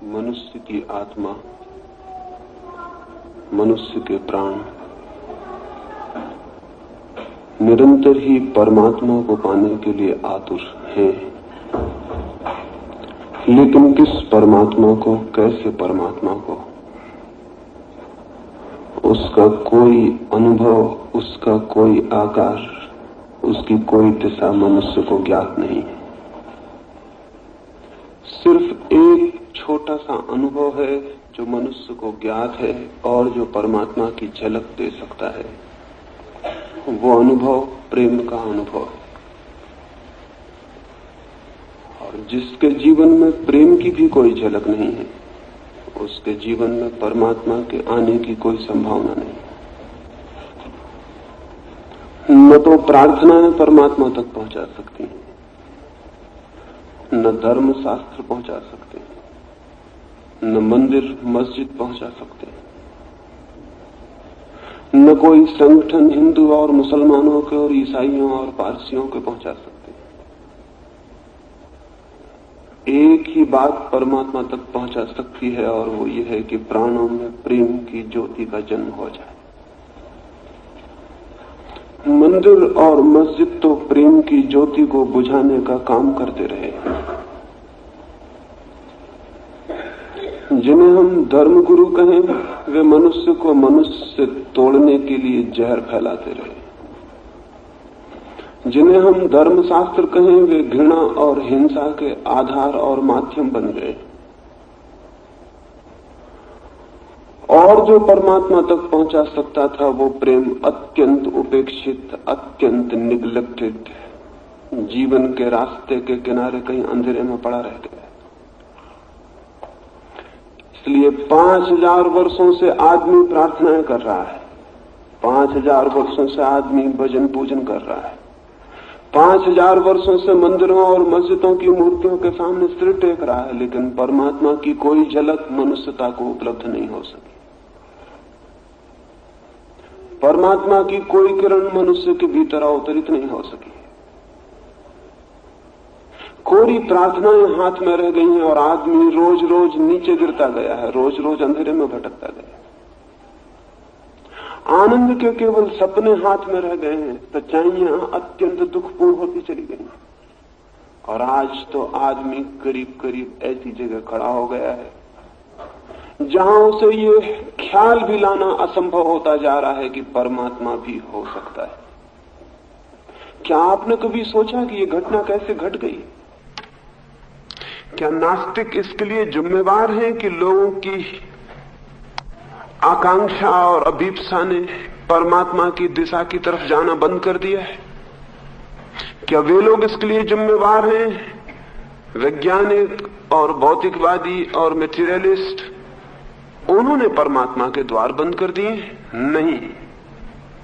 मनुष्य की आत्मा, मनुष्य के प्राण निरंतर ही परमात्मा को पाने के लिए आतुर हैं। लेकिन किस परमात्मा को, कैसे परमात्मा को, उसका कोई अनुभव, उसका कोई आकार, उसकी कोई दिशा मनुष्य को ज्ञात नहीं है। सिर्फ एक छोटा सा अनुभव है जो मनुष्य को ज्ञात है और जो परमात्मा की झलक दे सकता है। वो अनुभव प्रेम का अनुभव है। और जिसके जीवन में प्रेम की भी कोई झलक नहीं है, उसके जीवन में परमात्मा के आने की कोई संभावना नहीं। न तो प्रार्थनाएं परमात्मा तक पहुंचा सकती हैं, न धर्म शास्त्र पहुंचा सकते हैं, न मंदिर मस्जिद पहुंचा सकते हैं, न कोई संगठन हिंदू और मुसलमानों के और ईसाइयों और पारसियों के पहुंचा सकते हैं। एक ही बात परमात्मा तक पहुंचा सकती है और वो ये है कि प्राणों में प्रेम की ज्योति का जन्म हो जाए। मंदिर और मस्जिद तो प्रेम की ज्योति को बुझाने का काम करते रहे। जिन्हें हम धर्म गुरु कहें, वे मनुष्य को मनुष्य से तोड़ने के लिए जहर फैलाते रहे। जिन्हें हम धर्म शास्त्र कहें, वे घृणा और हिंसा के आधार और माध्यम बन गए। और जो परमात्मा तक पहुंचा सकता था, वो प्रेम अत्यंत उपेक्षित, अत्यंत निग्लेक्टेड, जीवन के रास्ते के किनारे कहीं अंधेरे में पड़ा रह गया। इसलिए 5000 वर्षों से आदमी प्रार्थनाएं कर रहा है, 5000 वर्षों से आदमी भजन पूजन कर रहा है, 5000 वर्षों से मंदिरों और मस्जिदों की मूर्तियों के सामने सिर टेक रहा है, लेकिन परमात्मा की कोई झलक मनुष्यता को उपलब्ध नहीं हो सकी। परमात्मा की कोई किरण मनुष्य के भीतर अवतरित नहीं हो सकी। कोरी प्रार्थनाएं हाथ में रह गई हैं और आदमी रोज रोज नीचे गिरता गया है, रोज रोज अंधेरे में भटकता गया। आनंद के केवल सपने हाथ में रह गए हैं, सच्चाइयां अत्यंत दुखपूर्ण होती चली गई। और आज तो आदमी करीब करीब ऐसी जगह खड़ा हो गया है जहां उसे ये ख्याल भी लाना असंभव होता जा रहा है कि परमात्मा भी हो सकता है। क्या आपने कभी सोचा कि ये घटना कैसे घट गई? क्या नास्तिक इसके लिए जिम्मेवार हैं कि लोगों की आकांक्षा और अभीप्सा ने परमात्मा की दिशा की तरफ जाना बंद कर दिया है? क्या वे लोग इसके लिए जिम्मेवार हैं, वैज्ञानिक और भौतिकवादी और मेटीरियलिस्ट? उन्होंने परमात्मा के द्वार बंद कर दिए? नहीं,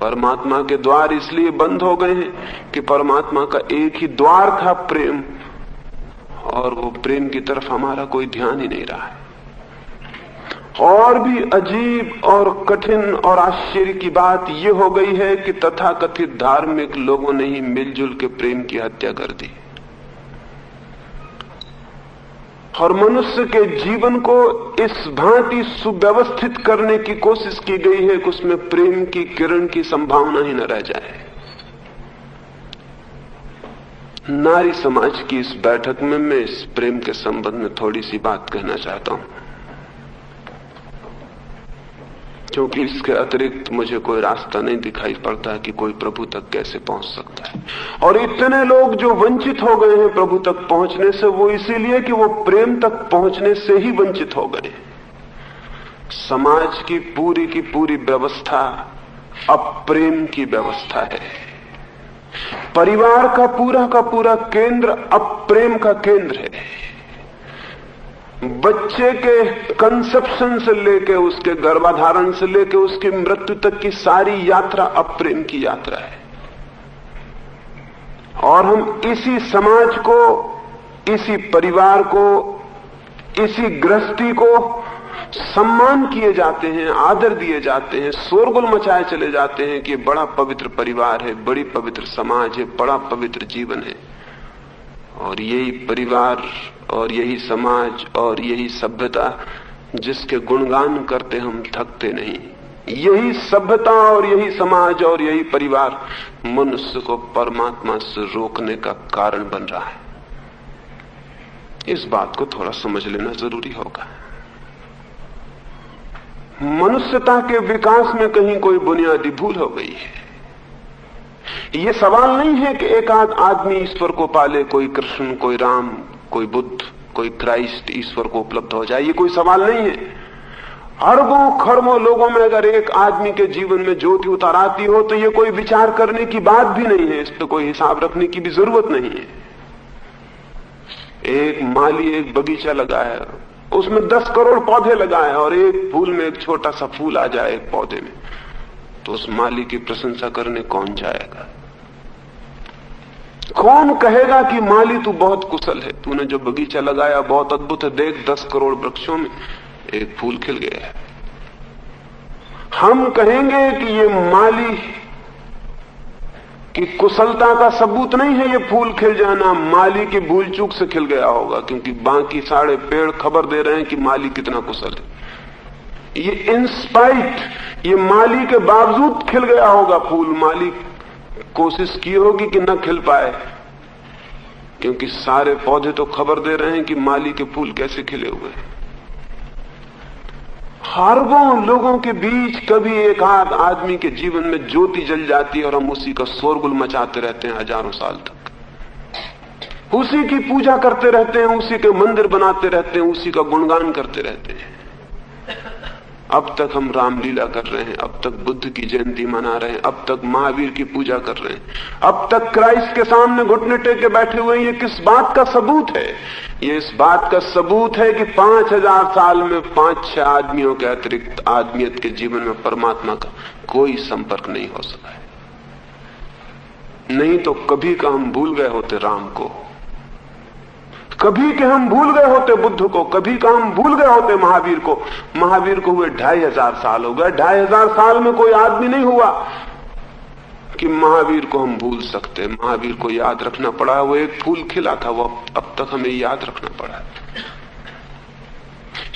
परमात्मा के द्वार इसलिए बंद हो गए हैं कि परमात्मा का एक ही द्वार था, प्रेम, और वो प्रेम की तरफ हमारा कोई ध्यान ही नहीं रहा है। और भी अजीब और कठिन और आश्चर्य की बात यह हो गई है कि तथाकथित धार्मिक लोगों ने ही मिलजुल के प्रेम की हत्या कर दी और मनुष्य के जीवन को इस भांति सुव्यवस्थित करने की कोशिश की गई है कि उसमें प्रेम की किरण की संभावना ही न रह जाए। नारी समाज की इस बैठक में मैं इस प्रेम के संबंध में थोड़ी सी बात कहना चाहता हूं, क्योंकि इसके अतिरिक्त मुझे कोई रास्ता नहीं दिखाई पड़ता कि कोई प्रभु तक कैसे पहुंच सकता है। और इतने लोग जो वंचित हो गए हैं प्रभु तक पहुंचने से, वो इसीलिए कि वो प्रेम तक पहुंचने से ही वंचित हो गए। समाज की पूरी व्यवस्था अब प्रेम की व्यवस्था है। परिवार का पूरा केंद्र अब प्रेम का केंद्र है। बच्चे के कंसेप्शन से लेके, उसके गर्भाधारण से लेके उसकी मृत्यु तक की सारी यात्रा अब प्रेम की यात्रा है। और हम इसी समाज को, इसी परिवार को, इसी गृहस्थी को सम्मान किए जाते हैं, आदर दिए जाते हैं, शोरगुल मचाए चले जाते हैं कि बड़ा पवित्र परिवार है, बड़ी पवित्र समाज है, बड़ा पवित्र जीवन है। और यही परिवार और यही समाज और यही सभ्यता जिसके गुणगान करते हम थकते नहीं। यही सभ्यता और यही समाज और यही परिवार मनुष्य को परमात्मा से रोकने का कारण बन रहा है। इस बात को थोड़ा समझ लेना जरूरी होगा। मनुष्यता के विकास में कहीं कोई बुनियादी भूल हो गई है। यह सवाल नहीं है कि एक आध आदमी ईश्वर को पाले, कोई कृष्ण, कोई राम, कोई बुद्ध, कोई क्राइस्ट ईश्वर को उपलब्ध हो जाए। ये कोई सवाल नहीं है। अरबों खरबों लोगों में अगर एक आदमी के जीवन में ज्योति उतर आती हो तो ये कोई विचार करने की बात भी नहीं है, इस पर कोई हिसाब रखने की भी जरूरत नहीं है। एक माली एक बगीचा लगाए, उसमें 10 करोड़ पौधे लगाए और एक फूल में एक छोटा सा फूल आ जाए एक पौधे में, तो उस माली की प्रशंसा करने कौन जाएगा? कौन कहेगा कि माली तू बहुत कुशल है, तूने जो बगीचा लगाया बहुत अद्भुत है, देख 10 करोड़ वृक्षों में एक फूल खिल गया है। हम कहेंगे कि ये माली की कुशलता का सबूत नहीं है ये फूल खिल जाना, माली की भूल चूक से खिल गया होगा, क्योंकि बाकी सारे पेड़ खबर दे रहे हैं कि माली कितना कुशल है। ये इंस्पाइट, ये माली के बावजूद खिल गया होगा फूल। माली कोशिश की होगी कि न खिल पाए, क्योंकि सारे पौधे तो खबर दे रहे हैं कि माली के फूल कैसे खिले हुए हैं। अरबों लोगों के बीच कभी एक आध आदमी के जीवन में ज्योति जल जाती है और हम उसी का शोरगुल मचाते रहते हैं हजारों साल तक, उसी की पूजा करते रहते हैं, उसी के मंदिर बनाते रहते हैं, उसी का गुणगान करते रहते हैं। अब तक हम रामलीला कर रहे हैं, अब तक बुद्ध की जयंती मना रहे हैं, अब तक महावीर की पूजा कर रहे हैं, अब तक क्राइस्ट के सामने घुटने टेक के बैठे हुए हैं। ये किस बात का सबूत है? ये इस बात का सबूत है कि 5000 साल में 5-6 आदमियों के अतिरिक्त आदमियत के जीवन में परमात्मा का कोई संपर्क नहीं हो सका है। नहीं तो कभी का हम भूल गए होते राम को, कभी के हम भूल गए होते बुद्ध को, कभी का हम भूल गए होते महावीर को। महावीर को हुए 2500 साल हो गए। 2500 साल में कोई आदमी नहीं हुआ कि महावीर को हम भूल सकते। महावीर को याद रखना पड़ा, वो एक फूल खिला था, वो अब तक हमें याद रखना पड़ा।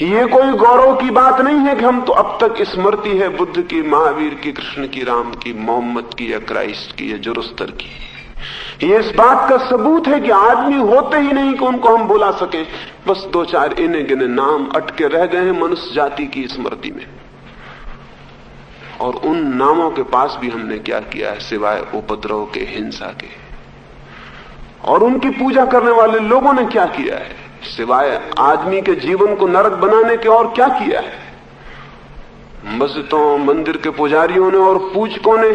ये कोई गौरव की बात नहीं है कि हम तो अब तक स्मृति है बुद्ध की, महावीर की, कृष्ण की, राम की, मोहम्मद की या क्राइस्ट की या जुरुस्तर की। ये इस बात का सबूत है कि आदमी होते ही नहीं कि उनको हम बुला सके। बस 2-4 इने गिने नाम अटके रह गए हैं मनुष्य जाति की स्मृति में, और उन नामों के पास भी हमने क्या किया है सिवाय उपद्रव के, हिंसा के। और उनकी पूजा करने वाले लोगों ने क्या किया है सिवाय आदमी के जीवन को नरक बनाने के, और क्या किया है? मस्जिदों मंदिर के पुजारियों ने और पूजकों ने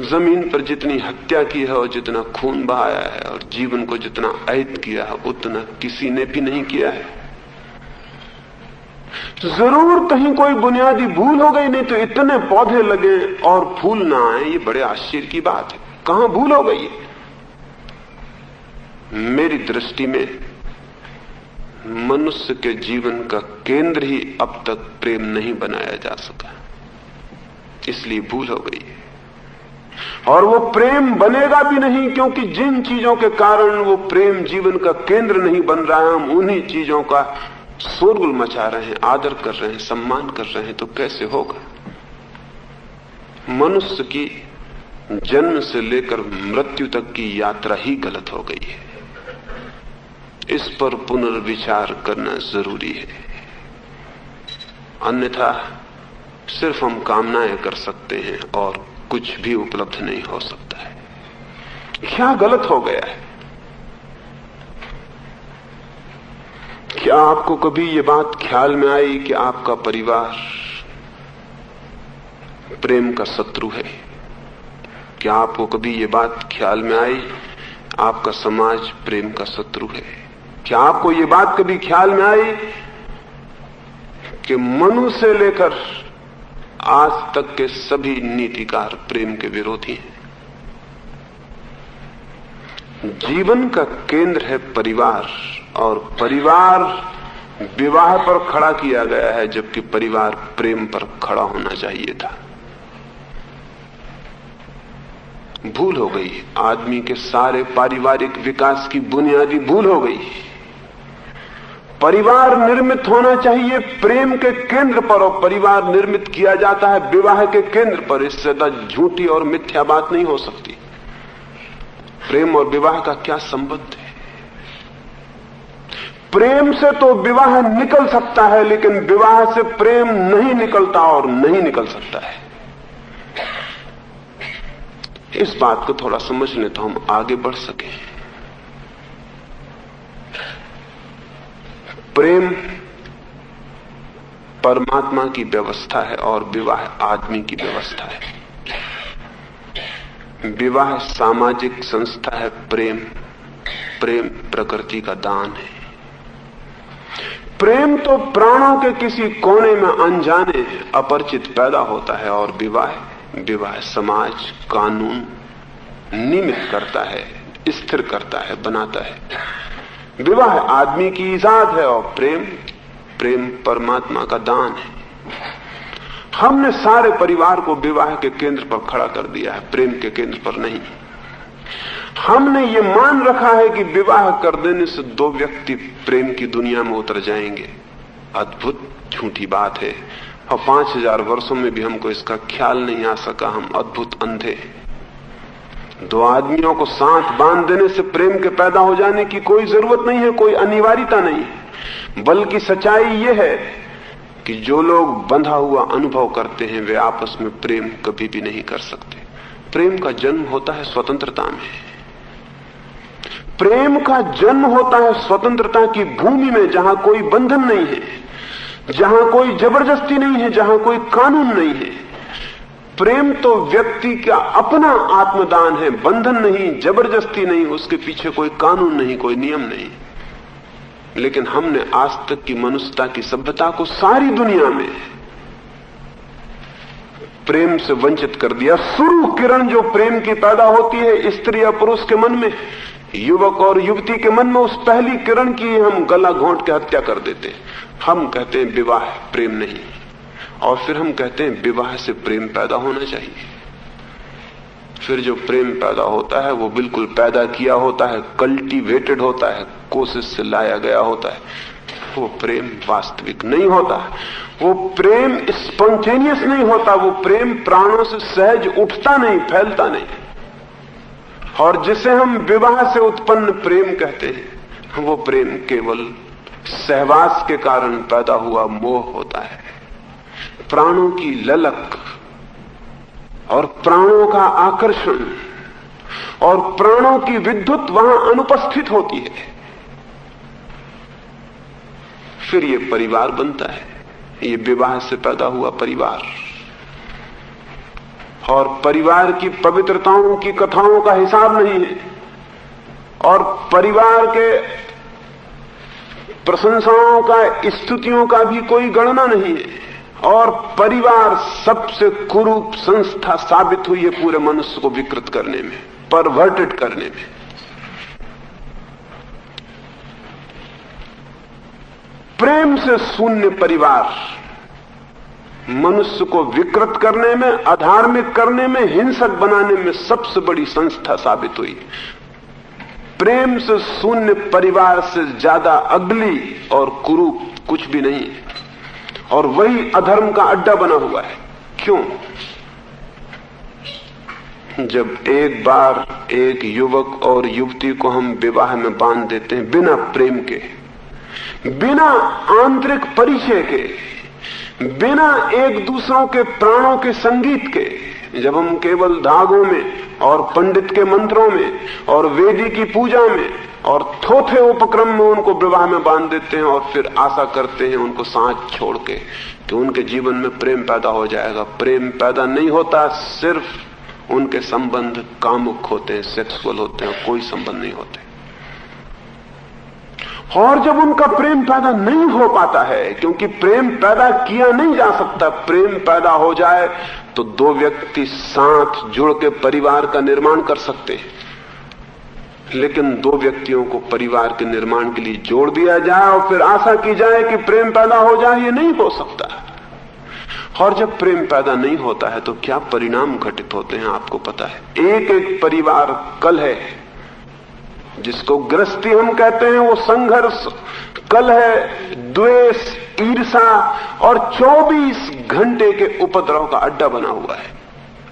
जमीन पर जितनी हत्या की है और जितना खून बहाया है और जीवन को जितना ऐद किया है उतना किसी ने भी नहीं किया है। जरूर कहीं कोई बुनियादी भूल हो गई, नहीं तो इतने पौधे लगे और फूल ना आए, ये बड़े आश्चर्य की बात है। कहां भूल हो गई? मेरी दृष्टि में मनुष्य के जीवन का केंद्र ही अब तक प्रेम नहीं बनाया जा सका, इसलिए भूल हो गई है। और वो प्रेम बनेगा भी नहीं, क्योंकि जिन चीजों के कारण वो प्रेम जीवन का केंद्र नहीं बन रहा है, हम उन्हीं चीजों का शोरगुल मचा रहे हैं, आदर कर रहे हैं, सम्मान कर रहे हैं, तो कैसे होगा? मनुष्य की जन्म से लेकर मृत्यु तक की यात्रा ही गलत हो गई है। इस पर पुनर्विचार करना जरूरी है, अन्यथा सिर्फ हम कामनाएं कर सकते हैं और कुछ भी उपलब्ध नहीं हो सकता है। क्या गलत हो गया है? क्या आपको कभी ये बात ख्याल में आई कि आपका परिवार प्रेम का शत्रु है? क्या आपको कभी ये बात ख्याल में आई आपका समाज प्रेम का शत्रु है? क्या आपको ये बात कभी ख्याल में आई कि मनु से लेकर आज तक के सभी नीतिकार प्रेम के विरोधी हैं? जीवन का केंद्र है परिवार, और परिवार विवाह पर खड़ा किया गया है, जबकि परिवार प्रेम पर खड़ा होना चाहिए था। भूल हो गई। आदमी के सारे पारिवारिक विकास की बुनियादी भूल हो गई। परिवार निर्मित होना चाहिए प्रेम के केंद्र पर, और परिवार निर्मित किया जाता है विवाह के केंद्र पर। इससे ज्यादा झूठी और मिथ्या बात नहीं हो सकती। प्रेम और विवाह का क्या संबंध है? प्रेम से तो विवाह निकल सकता है, लेकिन विवाह से प्रेम नहीं निकलता और नहीं निकल सकता है। इस बात को थोड़ा समझ लें तो हम आगे बढ़ सकें। प्रेम परमात्मा की व्यवस्था है और विवाह आदमी की व्यवस्था है। विवाह सामाजिक संस्था है, प्रेम प्रकृति का दान है। प्रेम तो प्राणों के किसी कोने में अनजाने अपरिचित पैदा होता है, और विवाह समाज कानून नियमित करता है, स्थिर करता है, बनाता है। विवाह आदमी की इजाद है और प्रेम परमात्मा का दान है। हमने सारे परिवार को विवाह के केंद्र पर खड़ा कर दिया है, प्रेम के केंद्र पर नहीं। हमने ये मान रखा है कि विवाह कर देने से दो व्यक्ति प्रेम की दुनिया में उतर जाएंगे। अद्भुत झूठी बात है, और 5000 वर्षों में भी हमको इसका ख्याल नहीं आ सका। हम अद्भुत अंधे। दो आदमियों को साथ बांध देने से प्रेम के पैदा हो जाने की कोई जरूरत नहीं है, कोई अनिवार्यता नहीं है। बल्कि सच्चाई यह है कि जो लोग बंधा हुआ अनुभव करते हैं वे आपस में प्रेम कभी भी नहीं कर सकते। प्रेम का जन्म होता है स्वतंत्रता में। प्रेम का जन्म होता है स्वतंत्रता की भूमि में, जहां कोई बंधन नहीं है, जहां कोई जबरदस्ती नहीं है, जहां कोई कानून नहीं है। प्रेम तो व्यक्ति का अपना आत्मदान है, बंधन नहीं, जबरदस्ती नहीं, उसके पीछे कोई कानून नहीं, कोई नियम नहीं। लेकिन हमने आज तक की मनुष्यता की सभ्यता को सारी दुनिया में प्रेम से वंचित कर दिया। शुरू किरण जो प्रेम की पैदा होती है स्त्री या पुरुष के मन में, युवक और युवती के मन में, उस पहली किरण की हम गला घोंट के हत्या कर देते। हम कहते हैं विवाह प्रेम नहीं, और फिर हम कहते हैं विवाह से प्रेम पैदा होना चाहिए। फिर जो प्रेम पैदा होता है वो बिल्कुल पैदा किया होता है, कल्टीवेटेड होता है, कोशिश से लाया गया होता है। वो प्रेम वास्तविक नहीं होता, वो प्रेम स्पॉन्टेनियस नहीं होता, वो प्रेम प्राणों से सहज उठता नहीं, फैलता नहीं। और जिसे हम विवाह से उत्पन्न प्रेम कहते हैं, वो प्रेम केवल सहवास के कारण पैदा हुआ मोह होता है। प्राणों की ललक और प्राणों का आकर्षण और प्राणों की विद्युत वहां अनुपस्थित होती है। फिर ये परिवार बनता है, ये विवाह से पैदा हुआ परिवार। और परिवार की पवित्रताओं की कथाओं का हिसाब नहीं है, और परिवार के प्रशंसाओं का, स्तुतियों का भी कोई गणना नहीं है। और परिवार सबसे कुरूप संस्था साबित हुई है पूरे मनुष्य को विकृत करने में, परवर्टेड करने में। प्रेम से शून्य परिवार मनुष्य को विकृत करने में, अधार्मिक करने में, हिंसक बनाने में सबसे बड़ी संस्था साबित हुई। प्रेम से शून्य परिवार से ज्यादा अगली और कुरूप कुछ भी नहीं है, और वही अधर्म का अड्डा बना हुआ है। क्यों? जब एक बार एक युवक और युवती को हम विवाह में बांध देते हैं बिना प्रेम के, बिना आंतरिक परिचय के, बिना एक दूसरों के प्राणों के संगीत के, जब हम केवल धागों में और पंडित के मंत्रों में और वेदी की पूजा में और थोथे उपक्रम में उनको विवाह में बांध देते हैं, और फिर आशा करते हैं उनको सांस छोड़ के कि उनके जीवन में प्रेम पैदा हो जाएगा। प्रेम पैदा नहीं होता, सिर्फ उनके संबंध कामुक होते हैं, सेक्सुअल होते हैं, कोई संबंध नहीं होते। और जब उनका प्रेम पैदा नहीं हो पाता है, क्योंकि प्रेम पैदा किया नहीं जा सकता, प्रेम पैदा हो जाए तो दो व्यक्ति साथ जुड़ के परिवार का निर्माण कर सकते हैं। लेकिन दो व्यक्तियों को परिवार के निर्माण के लिए जोड़ दिया जाए और फिर आशा की जाए कि प्रेम पैदा हो जाए, ये नहीं हो सकता। और जब प्रेम पैदा नहीं होता है तो क्या परिणाम घटित होते हैं आपको पता है। एक एक परिवार कलह, जिसको गृहस्थी हम कहते हैं, वो संघर्ष, कलह, द्वेष, ईर्षा और 24 घंटे के उपद्रव का अड्डा बना हुआ है।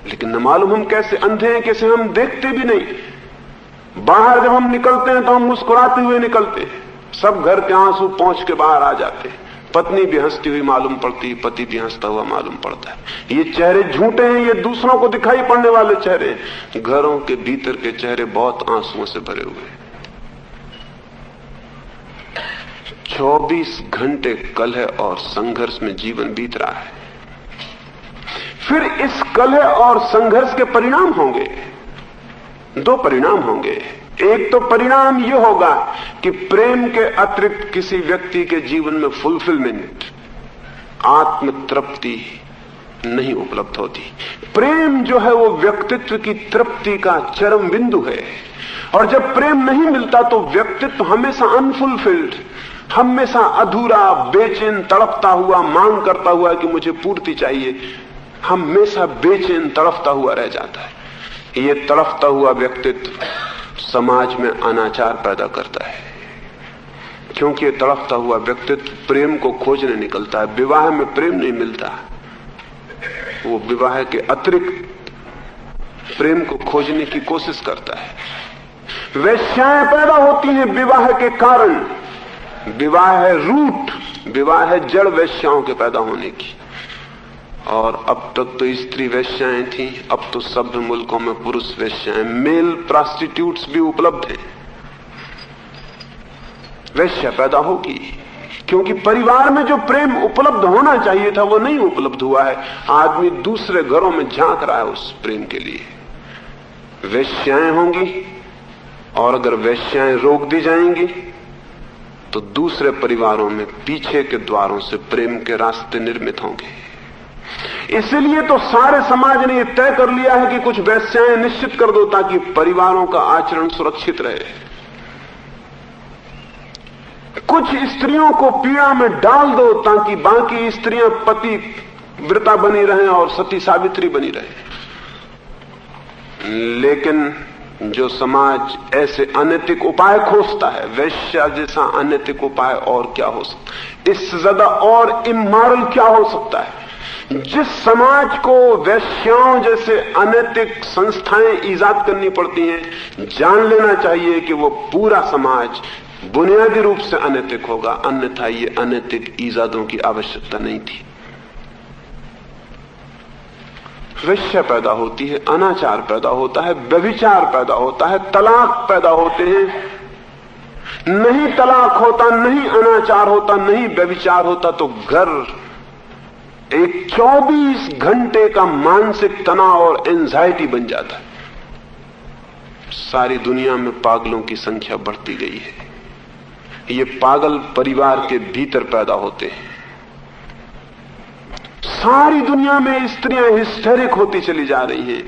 लेकिन न मालूम हम कैसे अंधे हैं, कैसे हम देखते भी नहीं। बाहर जब हम निकलते हैं तो हम मुस्कुराते हुए निकलते हैं, सब घर के आंसू पहुंच के बाहर आ जाते हैं। पत्नी भी हंसती हुई मालूम पड़ती, पति भी हंसता हुआ मालूम पड़ता है। ये चेहरे झूठे हैं, ये दूसरों को दिखाई पड़ने वाले चेहरे हैं। घरों के भीतर के चेहरे बहुत आंसुओं से भरे हुए हैं। 24 घंटे कलह और संघर्ष में जीवन बीत रहा है। फिर इस कलह और संघर्ष के परिणाम होंगे, 2 परिणाम होंगे। एक तो परिणाम यह होगा कि प्रेम के अतिरिक्त किसी व्यक्ति के जीवन में फुलफिलमेंट, आत्म तृप्ति नहीं उपलब्ध होती। प्रेम जो है वो व्यक्तित्व की तृप्ति का चरम बिंदु है, और जब प्रेम नहीं मिलता तो व्यक्तित्व हमेशा अनफुलफिल्ड, हमेशा अधूरा, बेचैन, तड़पता हुआ, मांग करता हुआ कि मुझे पूर्ति चाहिए, हमेशा बेचैन तड़पता हुआ रह जाता है। ये तड़पता हुआ व्यक्तित्व समाज में अनाचार पैदा करता है, क्योंकि ये तड़पता हुआ व्यक्तित्व प्रेम को खोजने निकलता है। विवाह में प्रेम नहीं मिलता, वो विवाह के अतिरिक्त प्रेम को खोजने की कोशिश करता है। वेश्याएं पैदा होती हैं विवाह के कारण। विवाह है रूट, विवाह है जड़ वेश्याओं के पैदा होने की। और अब तक तो स्त्री वेश्याएं थी, अब तो सभ्य मुल्कों में पुरुष वेश्याएं, मेल प्रोस्टिट्यूट्स भी उपलब्ध हैं। वेश्या पैदा होगी क्योंकि परिवार में जो प्रेम उपलब्ध होना चाहिए था वो नहीं उपलब्ध हुआ है। आदमी दूसरे घरों में झांक रहा है उस प्रेम के लिए। वेश्याएं होंगी, और अगर वेश्याएं रोक दी जाएंगी तो दूसरे परिवारों में पीछे के द्वारों से प्रेम के रास्ते निर्मित होंगे। इसलिए तो सारे समाज ने यह तय कर लिया है कि कुछ वेश्याएं निश्चित कर दो ताकि परिवारों का आचरण सुरक्षित रहे। कुछ स्त्रियों को पीड़ा में डाल दो ताकि बाकी स्त्रियां पति व्रता बनी रहें और सती सावित्री बनी रहें। लेकिन जो समाज ऐसे अनैतिक उपाय खोजता है, वेश्या जैसा अनैतिक उपाय और क्या हो सकता, इससे ज्यादा और इमोरल क्या हो सकता है। जिस समाज को वेश्याओं जैसे अनैतिक संस्थाएं ईजाद करनी पड़ती हैं, जान लेना चाहिए कि वो पूरा समाज बुनियादी रूप से अनैतिक होगा, अन्यथा ये अनैतिक ईजादों की आवश्यकता नहीं थी। वेश्या पैदा होती है, अनाचार पैदा होता है, व्यभिचार पैदा होता है, तलाक पैदा होते हैं। नहीं तलाक होता, नहीं अनाचार होता, नहीं व्यभिचार होता तो घर एक 24 घंटे का मानसिक तनाव और एंजाइटी बन जाता है। सारी दुनिया में पागलों की संख्या बढ़ती गई है। ये पागल परिवार के भीतर पैदा होते हैं। सारी दुनिया में स्त्रियां हिस्टेरिक होती चली जा रही हैं,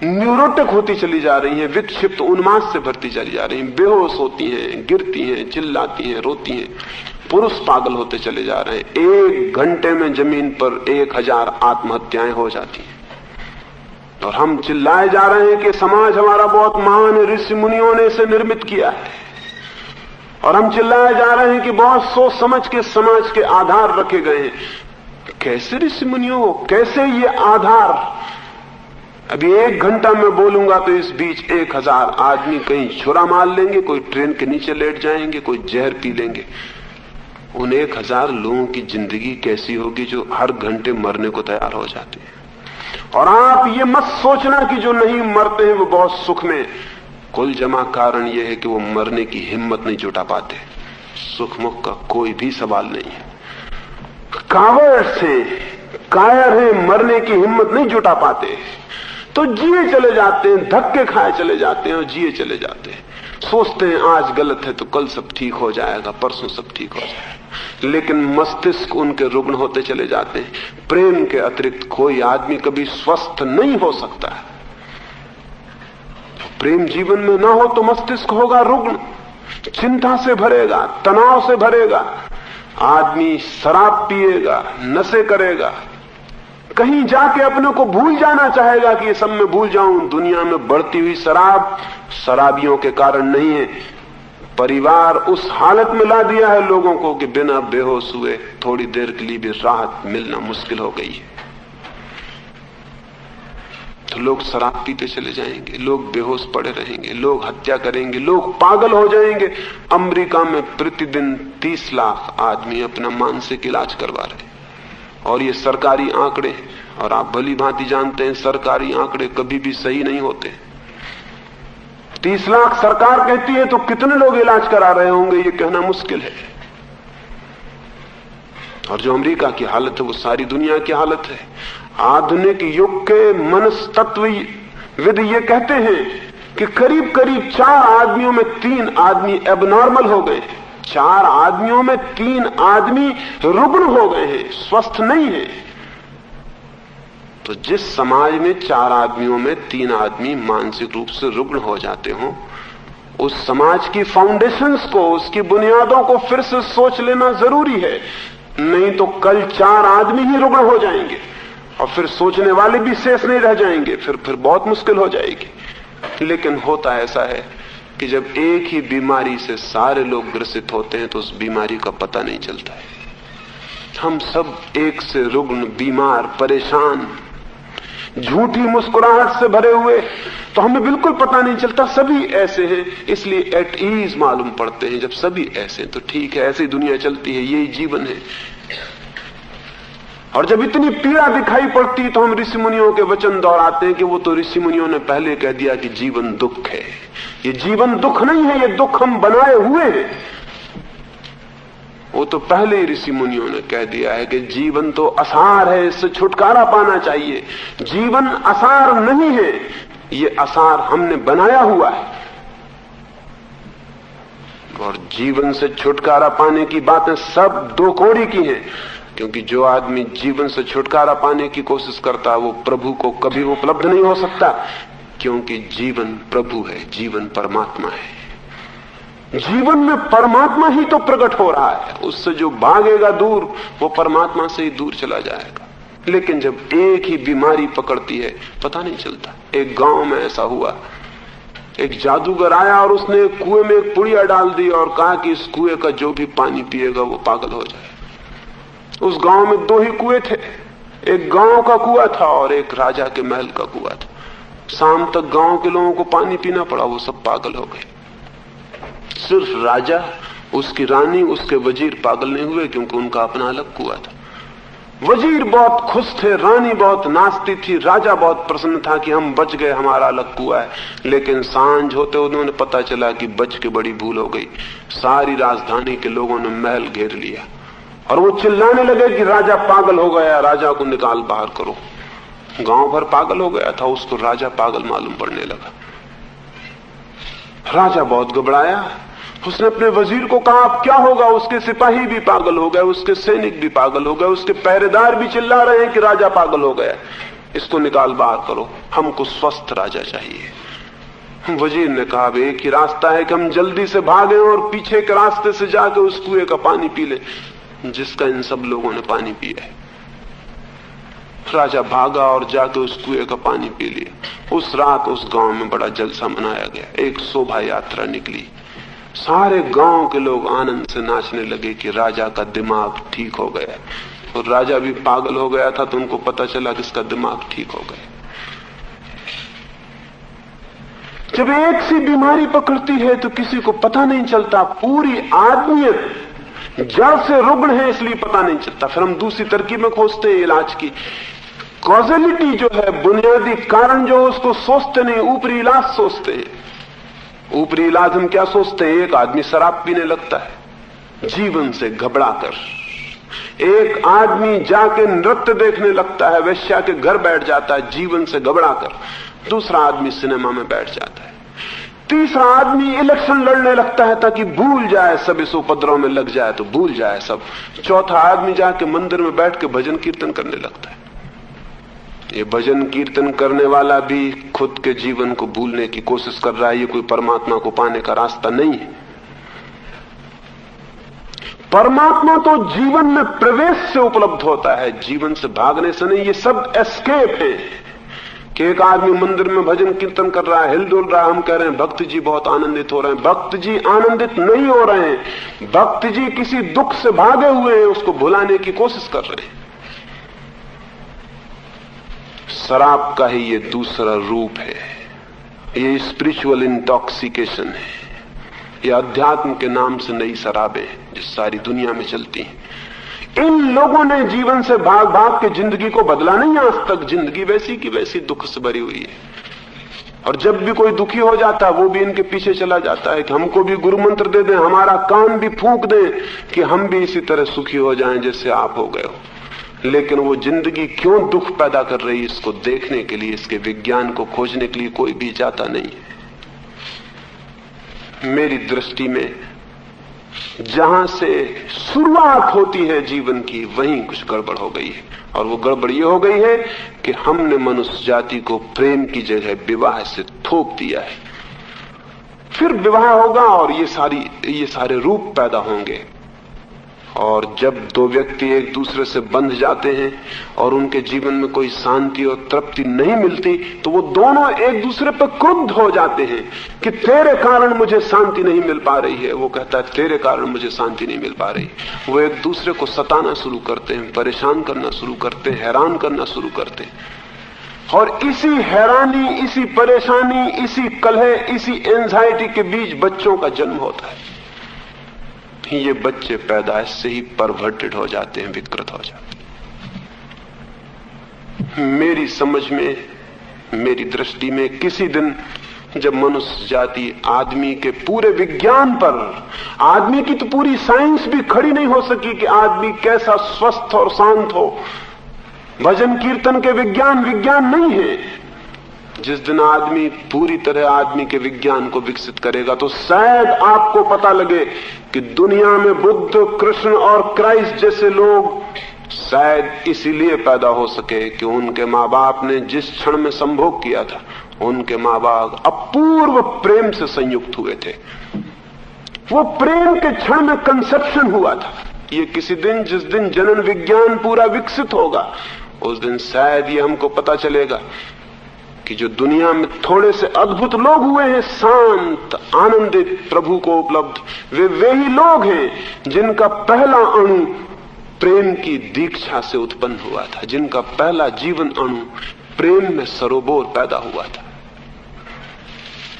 न्यूरोटिक होती चली जा रही हैं, विक्षिप्त उन्माद से भरती चली जा रही हैं, बेहोश होती हैं, गिरती हैं, चिल्लाती हैं, रोती हैं। पुरुष पागल होते चले जा रहे हैं। 1 घंटे में जमीन पर 1000 आत्महत्याएं हो जाती हैं। और हम चिल्लाए जा रहे हैं कि समाज हमारा बहुत महान है, ऋषि मुनियों ने इसे निर्मित किया है। और हम चिल्लाए जा रहे हैं कि बहुत सोच समझ के समाज के आधार रखे गए हैं। कैसे ऋषि मुनियों, कैसे ये आधार? अभी 1 घंटा में बोलूंगा तो इस बीच 1000 आदमी कहीं छुरा मार लेंगे, कोई ट्रेन के नीचे लेट जाएंगे, कोई जहर पी लेंगे। उन 1000 लोगों की जिंदगी कैसी होगी जो हर घंटे मरने को तैयार हो जाते हैं। और आप ये मत सोचना कि जो नहीं मरते हैं वो बहुत सुख में। कुल जमा कारण यह है कि वो मरने की हिम्मत नहीं जुटा पाते। सुख मुख का कोई भी सवाल नहीं है। कावर्ड्स हैं, कायर हैं, मरने की हिम्मत नहीं जुटा पाते तो जिए चले जाते हैं, धक्के खाए चले जाते हैं और जिए चले जाते हैं। सोचते हैं आज गलत है तो कल सब ठीक हो जाएगा, परसों सब ठीक हो जाएगा। लेकिन मस्तिष्क उनके रुग्ण होते चले जाते हैं। प्रेम के अतिरिक्त कोई आदमी कभी स्वस्थ नहीं हो सकता है। प्रेम जीवन में ना हो तो मस्तिष्क होगा रुग्ण, चिंता से भरेगा, तनाव से भरेगा। आदमी शराब पिएगा, नशे करेगा, कहीं जाके अपने को भूल जाना चाहेगा कि ये सब मैं भूल जाऊं। दुनिया में बढ़ती हुई शराब शराबियों के कारण नहीं है, परिवार उस हालत में ला दिया है लोगों को कि बिना बेहोश हुए थोड़ी देर के लिए भी राहत मिलना मुश्किल हो गई है। तो लोग शराब पीते चले जाएंगे, लोग बेहोश पड़े रहेंगे, लोग हत्या करेंगे, लोग पागल हो जाएंगे। अमेरिका में प्रतिदिन 30 लाख आदमी अपना मानसिक इलाज करवा रहे हैं, और ये सरकारी आंकड़े हैं। और आप भली भांति जानते हैं सरकारी आंकड़े कभी भी सही नहीं होते। 30 लाख सरकार कहती है तो कितने लोग इलाज करा रहे होंगे ये कहना मुश्किल है। और जो अमेरिका की हालत है वो सारी दुनिया की हालत है। आधुनिक युग के मनस्तत्वविद ये कहते हैं कि करीब करीब 4 आदमियों में 3 आदमी एबनॉर्मल हो गए हैं। 4 आदमियों में 3 आदमी रुग्ण हो गए हैं, स्वस्थ नहीं है। तो जिस समाज में 4 आदमियों में 3 आदमी मानसिक रूप से रुग्ण हो जाते हो, उस समाज की फाउंडेशंस को, उसकी बुनियादों को फिर से सोच लेना जरूरी है। नहीं तो कल 4 आदमी ही रुग्ण हो जाएंगे और फिर सोचने वाले भी शेष नहीं रह जाएंगे, फिर बहुत मुश्किल हो जाएगी। लेकिन होता ऐसा है कि जब एक ही बीमारी से सारे लोग ग्रसित होते हैं तो उस बीमारी का पता नहीं चलता है। हम सब एक से रुग्ण, बीमार, परेशान, झूठी मुस्कुराहट से भरे हुए, तो हमें बिल्कुल पता नहीं चलता। सभी ऐसे हैं, इसलिए एट ईज मालूम पड़ते हैं। जब सभी ऐसे हैं तो ठीक है, ऐसी दुनिया चलती है, यही जीवन है। और जब इतनी पीड़ा दिखाई पड़ती तो हम ऋषि मुनियों के वचन दोहराते हैं कि वो तो ऋषि मुनियों ने पहले कह दिया कि जीवन दुख है। ये जीवन दुख नहीं है, ये दुख हम बनाए हुए हैं। वो तो पहले ही ऋषि मुनियों ने कह दिया है कि जीवन तो असार है, इससे छुटकारा पाना चाहिए। जीवन असार नहीं है, ये असार हमने बनाया हुआ है। और जीवन से छुटकारा पाने की बातें सब 2 कौड़ी की हैं, क्योंकि जो आदमी जीवन से छुटकारा पाने की कोशिश करता है वो प्रभु को कभी उपलब्ध नहीं हो सकता, क्योंकि जीवन प्रभु है, जीवन परमात्मा है। जीवन में परमात्मा ही तो प्रकट हो रहा है। उससे जो भागेगा दूर वो परमात्मा से ही दूर चला जाएगा। लेकिन जब एक ही बीमारी पकड़ती है पता नहीं चलता। एक गांव में ऐसा हुआ, एक जादूगर आया और उसने कुएं में एक पुड़िया डाल दी और कहा कि इस कुएं का जो भी पानी पिएगा वो पागल हो जाए। उस गांव में 2 ही कुएं थे, एक गांव का कुआं था और एक राजा के महल का कुआं था। शाम तक गांव के लोगों को पानी पीना पड़ा, वो सब पागल हो गए। सिर्फ राजा, उसकी रानी, उसके वजीर पागल नहीं हुए, क्योंकि उनका अपना अलग कुआं था। वजीर बहुत खुश थे, रानी बहुत नाचती थी, राजा बहुत प्रसन्न था कि हम बच गए, हमारा अलग कुआं है। लेकिन सांझ होते उन्होंने पता चला कि बच के बड़ी भूल हो गई। सारी राजधानी के लोगों ने महल घेर लिया और वो चिल्लाने लगे कि राजा पागल हो गया, राजा को निकाल बाहर करो। गांव भर पागल हो गया था, उसको राजा पागल मालूम पड़ने लगा। राजा बहुत घबराया, उसने अपने वजीर को कहा अब क्या होगा। उसके सिपाही भी पागल हो गए, उसके सैनिक भी पागल हो गए, उसके पहरेदार भी चिल्ला रहे हैं कि राजा पागल हो गया, इसको निकाल बाहर करो, हमको स्वस्थ राजा चाहिए। वजीर ने कहा अब एक ही रास्ता है कि हम जल्दी से भागें और पीछे के रास्ते से जाकर उस कुएं का पानी पी ले जिसका इन सब लोगों ने पानी पिया है। राजा भागा और जाके उस कुएं का पानी पी लिया। उस रात उस गांव में बड़ा जलसा मनाया गया, एक शोभा यात्रा निकली। सारे गांव के लोग आनंद से नाचने लगे कि राजा का दिमाग ठीक हो गया। और राजा भी पागल हो गया था तो उनको पता चला कि इसका दिमाग ठीक हो गया। जब एक सी बीमारी पकड़ती है तो किसी को पता नहीं चलता, पूरी आदमियत जड़ से रुग्ण है इसलिए पता नहीं चलता। फिर हम दूसरी तरकीबें खोजते हैं इलाज की। कॉजेलिटी जो है, बुनियादी कारण जो उसको सोचते नहीं, ऊपरी इलाज सोचते हैं। ऊपरी इलाज हम क्या सोचते हैं? एक आदमी शराब पीने लगता है जीवन से घबराकर, एक आदमी जाके नृत्य देखने लगता है, वेश्या के घर बैठ जाता है जीवन से घबराकर, दूसरा आदमी सिनेमा में बैठ जाता है, तीसरा आदमी इलेक्शन लड़ने लगता है ताकि भूल जाए सब, इस उपद्रव में लग जाए तो भूल जाए सब, चौथा आदमी जाके मंदिर में बैठ के भजन कीर्तन करने लगता है। ये भजन कीर्तन करने वाला भी खुद के जीवन को भूलने की कोशिश कर रहा है, ये कोई परमात्मा को पाने का रास्ता नहीं है। परमात्मा तो जीवन में प्रवेश से उपलब्ध होता है, जीवन से भागने से नहीं। ये सब एस्केप है कि एक आदमी मंदिर में भजन कीर्तन कर रहा है, हिल डुल रहा है, हम कह रहे हैं भक्त जी बहुत आनंदित हो रहे हैं। भक्त जी आनंदित नहीं हो रहे हैं, भक्त जी किसी दुख से भागे हुए हैं, उसको भुलाने की कोशिश कर रहे हैं। शराब का ही ये दूसरा रूप है, ये स्पिरिचुअल इंटॉक्सिकेशन है। ये अध्यात्म के नाम से नई शराबें जो सारी दुनिया में चलती हैं। इन लोगों ने जीवन से भाग भाग के जिंदगी को बदला नहीं आज तक। जिंदगी वैसी की वैसी दुख से भरी हुई है, और जब भी कोई दुखी हो जाता है वो भी इनके पीछे चला जाता है कि हमको भी गुरु मंत्र दे दें, हमारा कान भी फूंक दें कि हम भी इसी तरह सुखी हो जाएं जैसे आप हो गए हो। लेकिन वो जिंदगी क्यों दुख पैदा कर रही है, इसको देखने के लिए, इसके विज्ञान को खोजने के लिए कोई भी जाता नहीं है। मेरी दृष्टि में जहां से शुरुआत होती है जीवन की, वहीं कुछ गड़बड़ हो गई है। और वो गड़बड़ ये हो गई है कि हमने मनुष्य जाति को प्रेम की जगह विवाह से थोप दिया है। फिर विवाह होगा और ये सारे रूप पैदा होंगे। और जब दो व्यक्ति एक दूसरे से बंध जाते हैं और उनके जीवन में कोई शांति और तृप्ति नहीं मिलती, तो वो दोनों एक दूसरे पर क्रुद्ध हो जाते हैं कि तेरे कारण मुझे शांति नहीं मिल पा रही है। वो कहता है तेरे कारण मुझे शांति नहीं मिल पा रही। वो एक दूसरे को सताना शुरू करते हैं, परेशान करना शुरू करते हैं, हैरान करना शुरू करते हैं। और इसी हैरानी, इसी परेशानी, इसी कलह, इसी एंजाइटी के बीच बच्चों का जन्म होता है। ये बच्चे पैदाइश से ही परवर्टेड हो जाते हैं, विकृत हो जाते हैं। मेरी समझ में, मेरी दृष्टि में, किसी दिन जब मनुष्य जाति आदमी के पूरे विज्ञान पर, आदमी की तो पूरी साइंस भी खड़ी नहीं हो सकी कि आदमी कैसा स्वस्थ और शांत हो, भजन कीर्तन के विज्ञान नहीं है। जिस दिन आदमी पूरी तरह आदमी के विज्ञान को विकसित करेगा, तो शायद आपको पता लगे कि दुनिया में बुद्ध, कृष्ण और क्राइस्ट जैसे लोग शायद इसीलिए पैदा हो सके कि उनके माँ बाप ने जिस क्षण में संभोग किया था, उनके माँ बाप अपूर्व प्रेम से संयुक्त हुए थे। वो प्रेम के क्षण में कंसेप्शन हुआ था। ये किसी दिन, जिस दिन जनन विज्ञान पूरा विकसित होगा, उस दिन शायद ये हमको पता चलेगा कि जो दुनिया में थोड़े से अद्भुत लोग हुए हैं, शांत, आनंदित, प्रभु को उपलब्ध, वे ही लोग हैं जिनका पहला अणु प्रेम की दीक्षा से उत्पन्न हुआ था, जिनका पहला जीवन अणु प्रेम में सरोबोर पैदा हुआ था।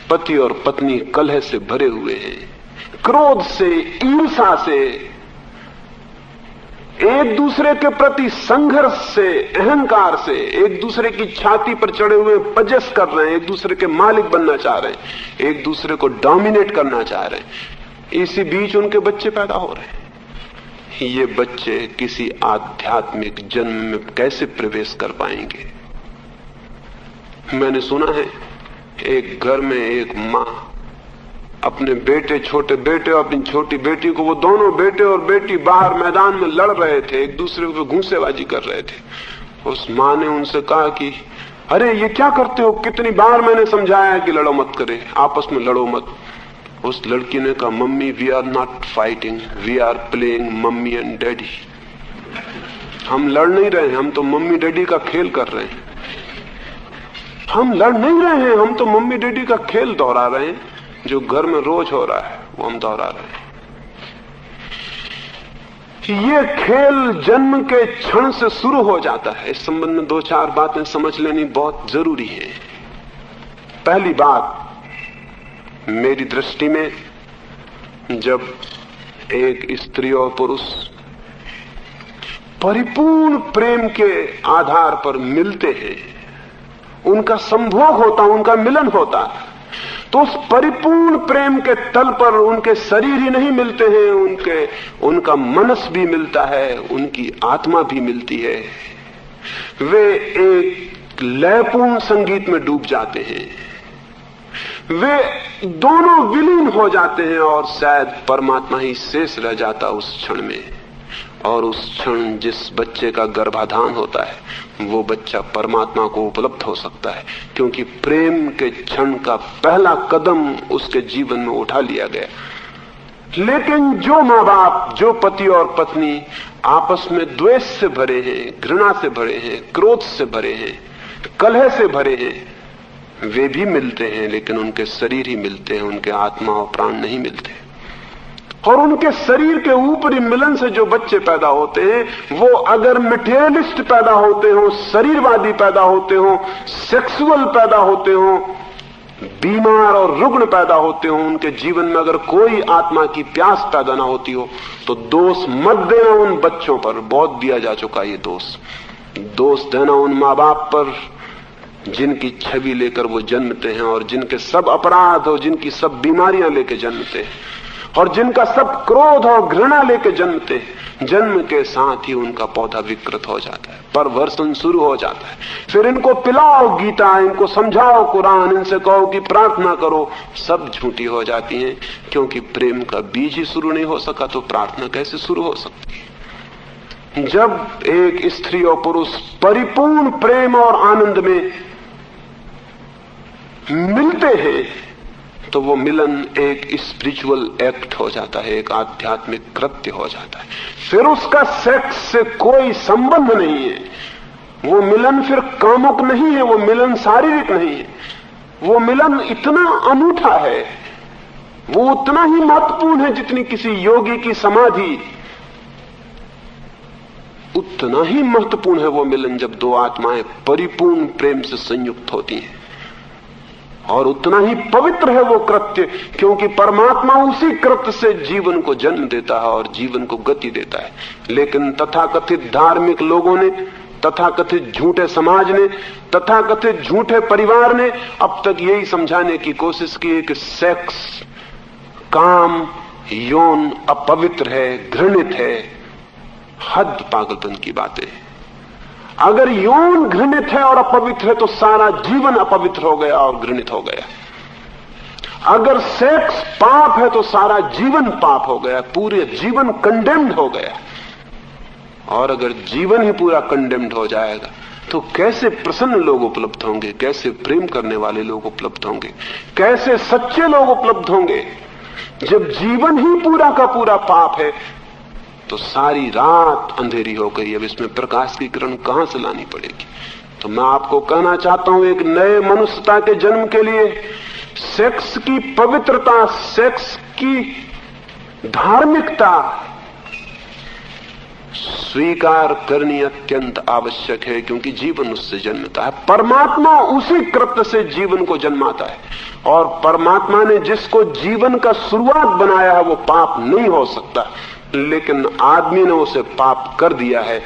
पति और पत्नी कलह से भरे हुए हैं, क्रोध से, ईर्ष्या से, एक दूसरे के प्रति संघर्ष से, अहंकार से, एक दूसरे की छाती पर चढ़े हुए पजस कर रहे हैं, एक दूसरे के मालिक बनना चाह रहे हैं, एक दूसरे को डोमिनेट करना चाह रहे हैं। इसी बीच उनके बच्चे पैदा हो रहे हैं। ये बच्चे किसी आध्यात्मिक जन्म में कैसे प्रवेश कर पाएंगे? मैंने सुना है एक घर में एक मां अपने बेटे, छोटे बेटे और अपनी छोटी बेटी को, वो दोनों बेटे और बेटी बाहर मैदान में लड़ रहे थे, एक दूसरे को घूंसेबाजी कर रहे थे। उस मां ने उनसे कहा कि अरे ये क्या करते हो, कितनी बार मैंने समझाया है कि लड़ो मत करे, आपस में लड़ो मत। उस लड़की ने कहा mummy we are not fighting, we are playing mummy and daddy. हम लड़ नहीं रहे हैं, हम तो मम्मी डैडी का खेल कर रहे हैं। हम लड़ नहीं रहे हैं, हम तो मम्मी डैडी का खेल दोहरा रहे हैं। जो घर में रोज हो रहा है वो हम दोहरा रहे हैं। ये खेल जन्म के क्षण से शुरू हो जाता है। इस संबंध में दो चार बातें समझ लेनी बहुत जरूरी है। पहली बात, मेरी दृष्टि में जब एक स्त्री और पुरुष परिपूर्ण प्रेम के आधार पर मिलते हैं, उनका संभोग होता, उनका मिलन होता, तो उस परिपूर्ण प्रेम के तल पर उनके शरीर ही नहीं मिलते हैं, उनका मनस भी मिलता है, उनकी आत्मा भी मिलती है। वे एक लयपूर्ण संगीत में डूब जाते हैं, वे दोनों विलीन हो जाते हैं और शायद परमात्मा ही शेष रह जाता उस क्षण में। और उस क्षण जिस बच्चे का गर्भाधान होता है, वो बच्चा परमात्मा को उपलब्ध हो सकता है, क्योंकि प्रेम के क्षण का पहला कदम उसके जीवन में उठा लिया गया। लेकिन जो माँ बाप, जो पति और पत्नी आपस में द्वेष से भरे हैं, घृणा से भरे हैं, क्रोध से भरे हैं, कलह से भरे हैं, वे भी मिलते हैं लेकिन उनके शरीर ही मिलते हैं, उनके आत्मा और प्राण नहीं मिलते। और उनके शरीर के ऊपरी मिलन से जो बच्चे पैदा होते हैं वो अगर मटेरियलिस्ट पैदा होते हो, शरीरवादी पैदा होते हो, सेक्सुअल पैदा होते हो, बीमार और रुग्ण पैदा होते हो, उनके जीवन में अगर कोई आत्मा की प्यास पैदा ना होती हो, तो दोष मत देना उन बच्चों पर। बहुत दिया जा चुका ये दोष देना उन माँ बाप पर जिनकी छवि लेकर वो जन्मते हैं और जिनके सब अपराध और जिनकी सब बीमारियां लेके जन्मते हैं और जिनका सब क्रोध और घृणा लेके जन्मते हैं। जन्म के साथ ही उनका पौधा विकृत हो जाता है, परवर्षण शुरू हो जाता है। फिर इनको पिलाओ गीता, इनको समझाओ कुरान, इनसे कहो कि प्रार्थना करो, सब झूठी हो जाती हैं, क्योंकि प्रेम का बीज ही शुरू नहीं हो सका तो प्रार्थना कैसे शुरू हो सकती है। जब एक स्त्री और पुरुष परिपूर्ण प्रेम और आनंद में मिलते हैं तो वो मिलन एक स्पिरिचुअल एक्ट हो जाता है, एक आध्यात्मिक कृत्य हो जाता है। फिर उसका सेक्स से कोई संबंध नहीं है। वो मिलन फिर कामुक नहीं है, वो मिलन शारीरिक नहीं है। वो मिलन इतना अनूठा है, वो उतना ही महत्वपूर्ण है जितनी किसी योगी की समाधि। उतना ही महत्वपूर्ण है वो मिलन जब दो आत्माएं परिपूर्ण प्रेम से संयुक्त होती हैं, और उतना ही पवित्र है वो कृत्य, क्योंकि परमात्मा उसी कृत्य से जीवन को जन्म देता है और जीवन को गति देता है। लेकिन तथाकथित धार्मिक लोगों ने, तथाकथित झूठे समाज ने, तथाकथित झूठे परिवार ने अब तक यही समझाने की कोशिश की है कि सेक्स, काम, यौन अपवित्र है, घृणित है। हद पागलपन की बातें। अगर यौन घृणित है और अपवित्र है तो सारा जीवन अपवित्र हो गया और घृणित हो गया। अगर सेक्स पाप है तो सारा जीवन पाप हो गया, पूरे जीवन कंडेम्ड हो गया। और अगर जीवन ही पूरा कंडेम्ड हो जाएगा तो कैसे प्रसन्न लोग उपलब्ध होंगे, कैसे प्रेम करने वाले लोग उपलब्ध होंगे, कैसे सच्चे लोग उपलब्ध होंगे। जब जीवन ही पूरा का पूरा पाप है तो सारी रात अंधेरी हो गई। अब इसमें प्रकाश की किरण कहां से लानी पड़ेगी। तो मैं आपको कहना चाहता हूं, एक नए मनुष्यता के जन्म के लिए सेक्स की पवित्रता, सेक्स की धार्मिकता स्वीकार करनी अत्यंत आवश्यक है, क्योंकि जीवन उससे जन्मता है। परमात्मा उसी कृत्य से जीवन को जन्माता है, और परमात्मा ने जिसको जीवन का शुरुआत बनाया है वो पाप नहीं हो सकता, लेकिन आदमी ने उसे पाप कर दिया है।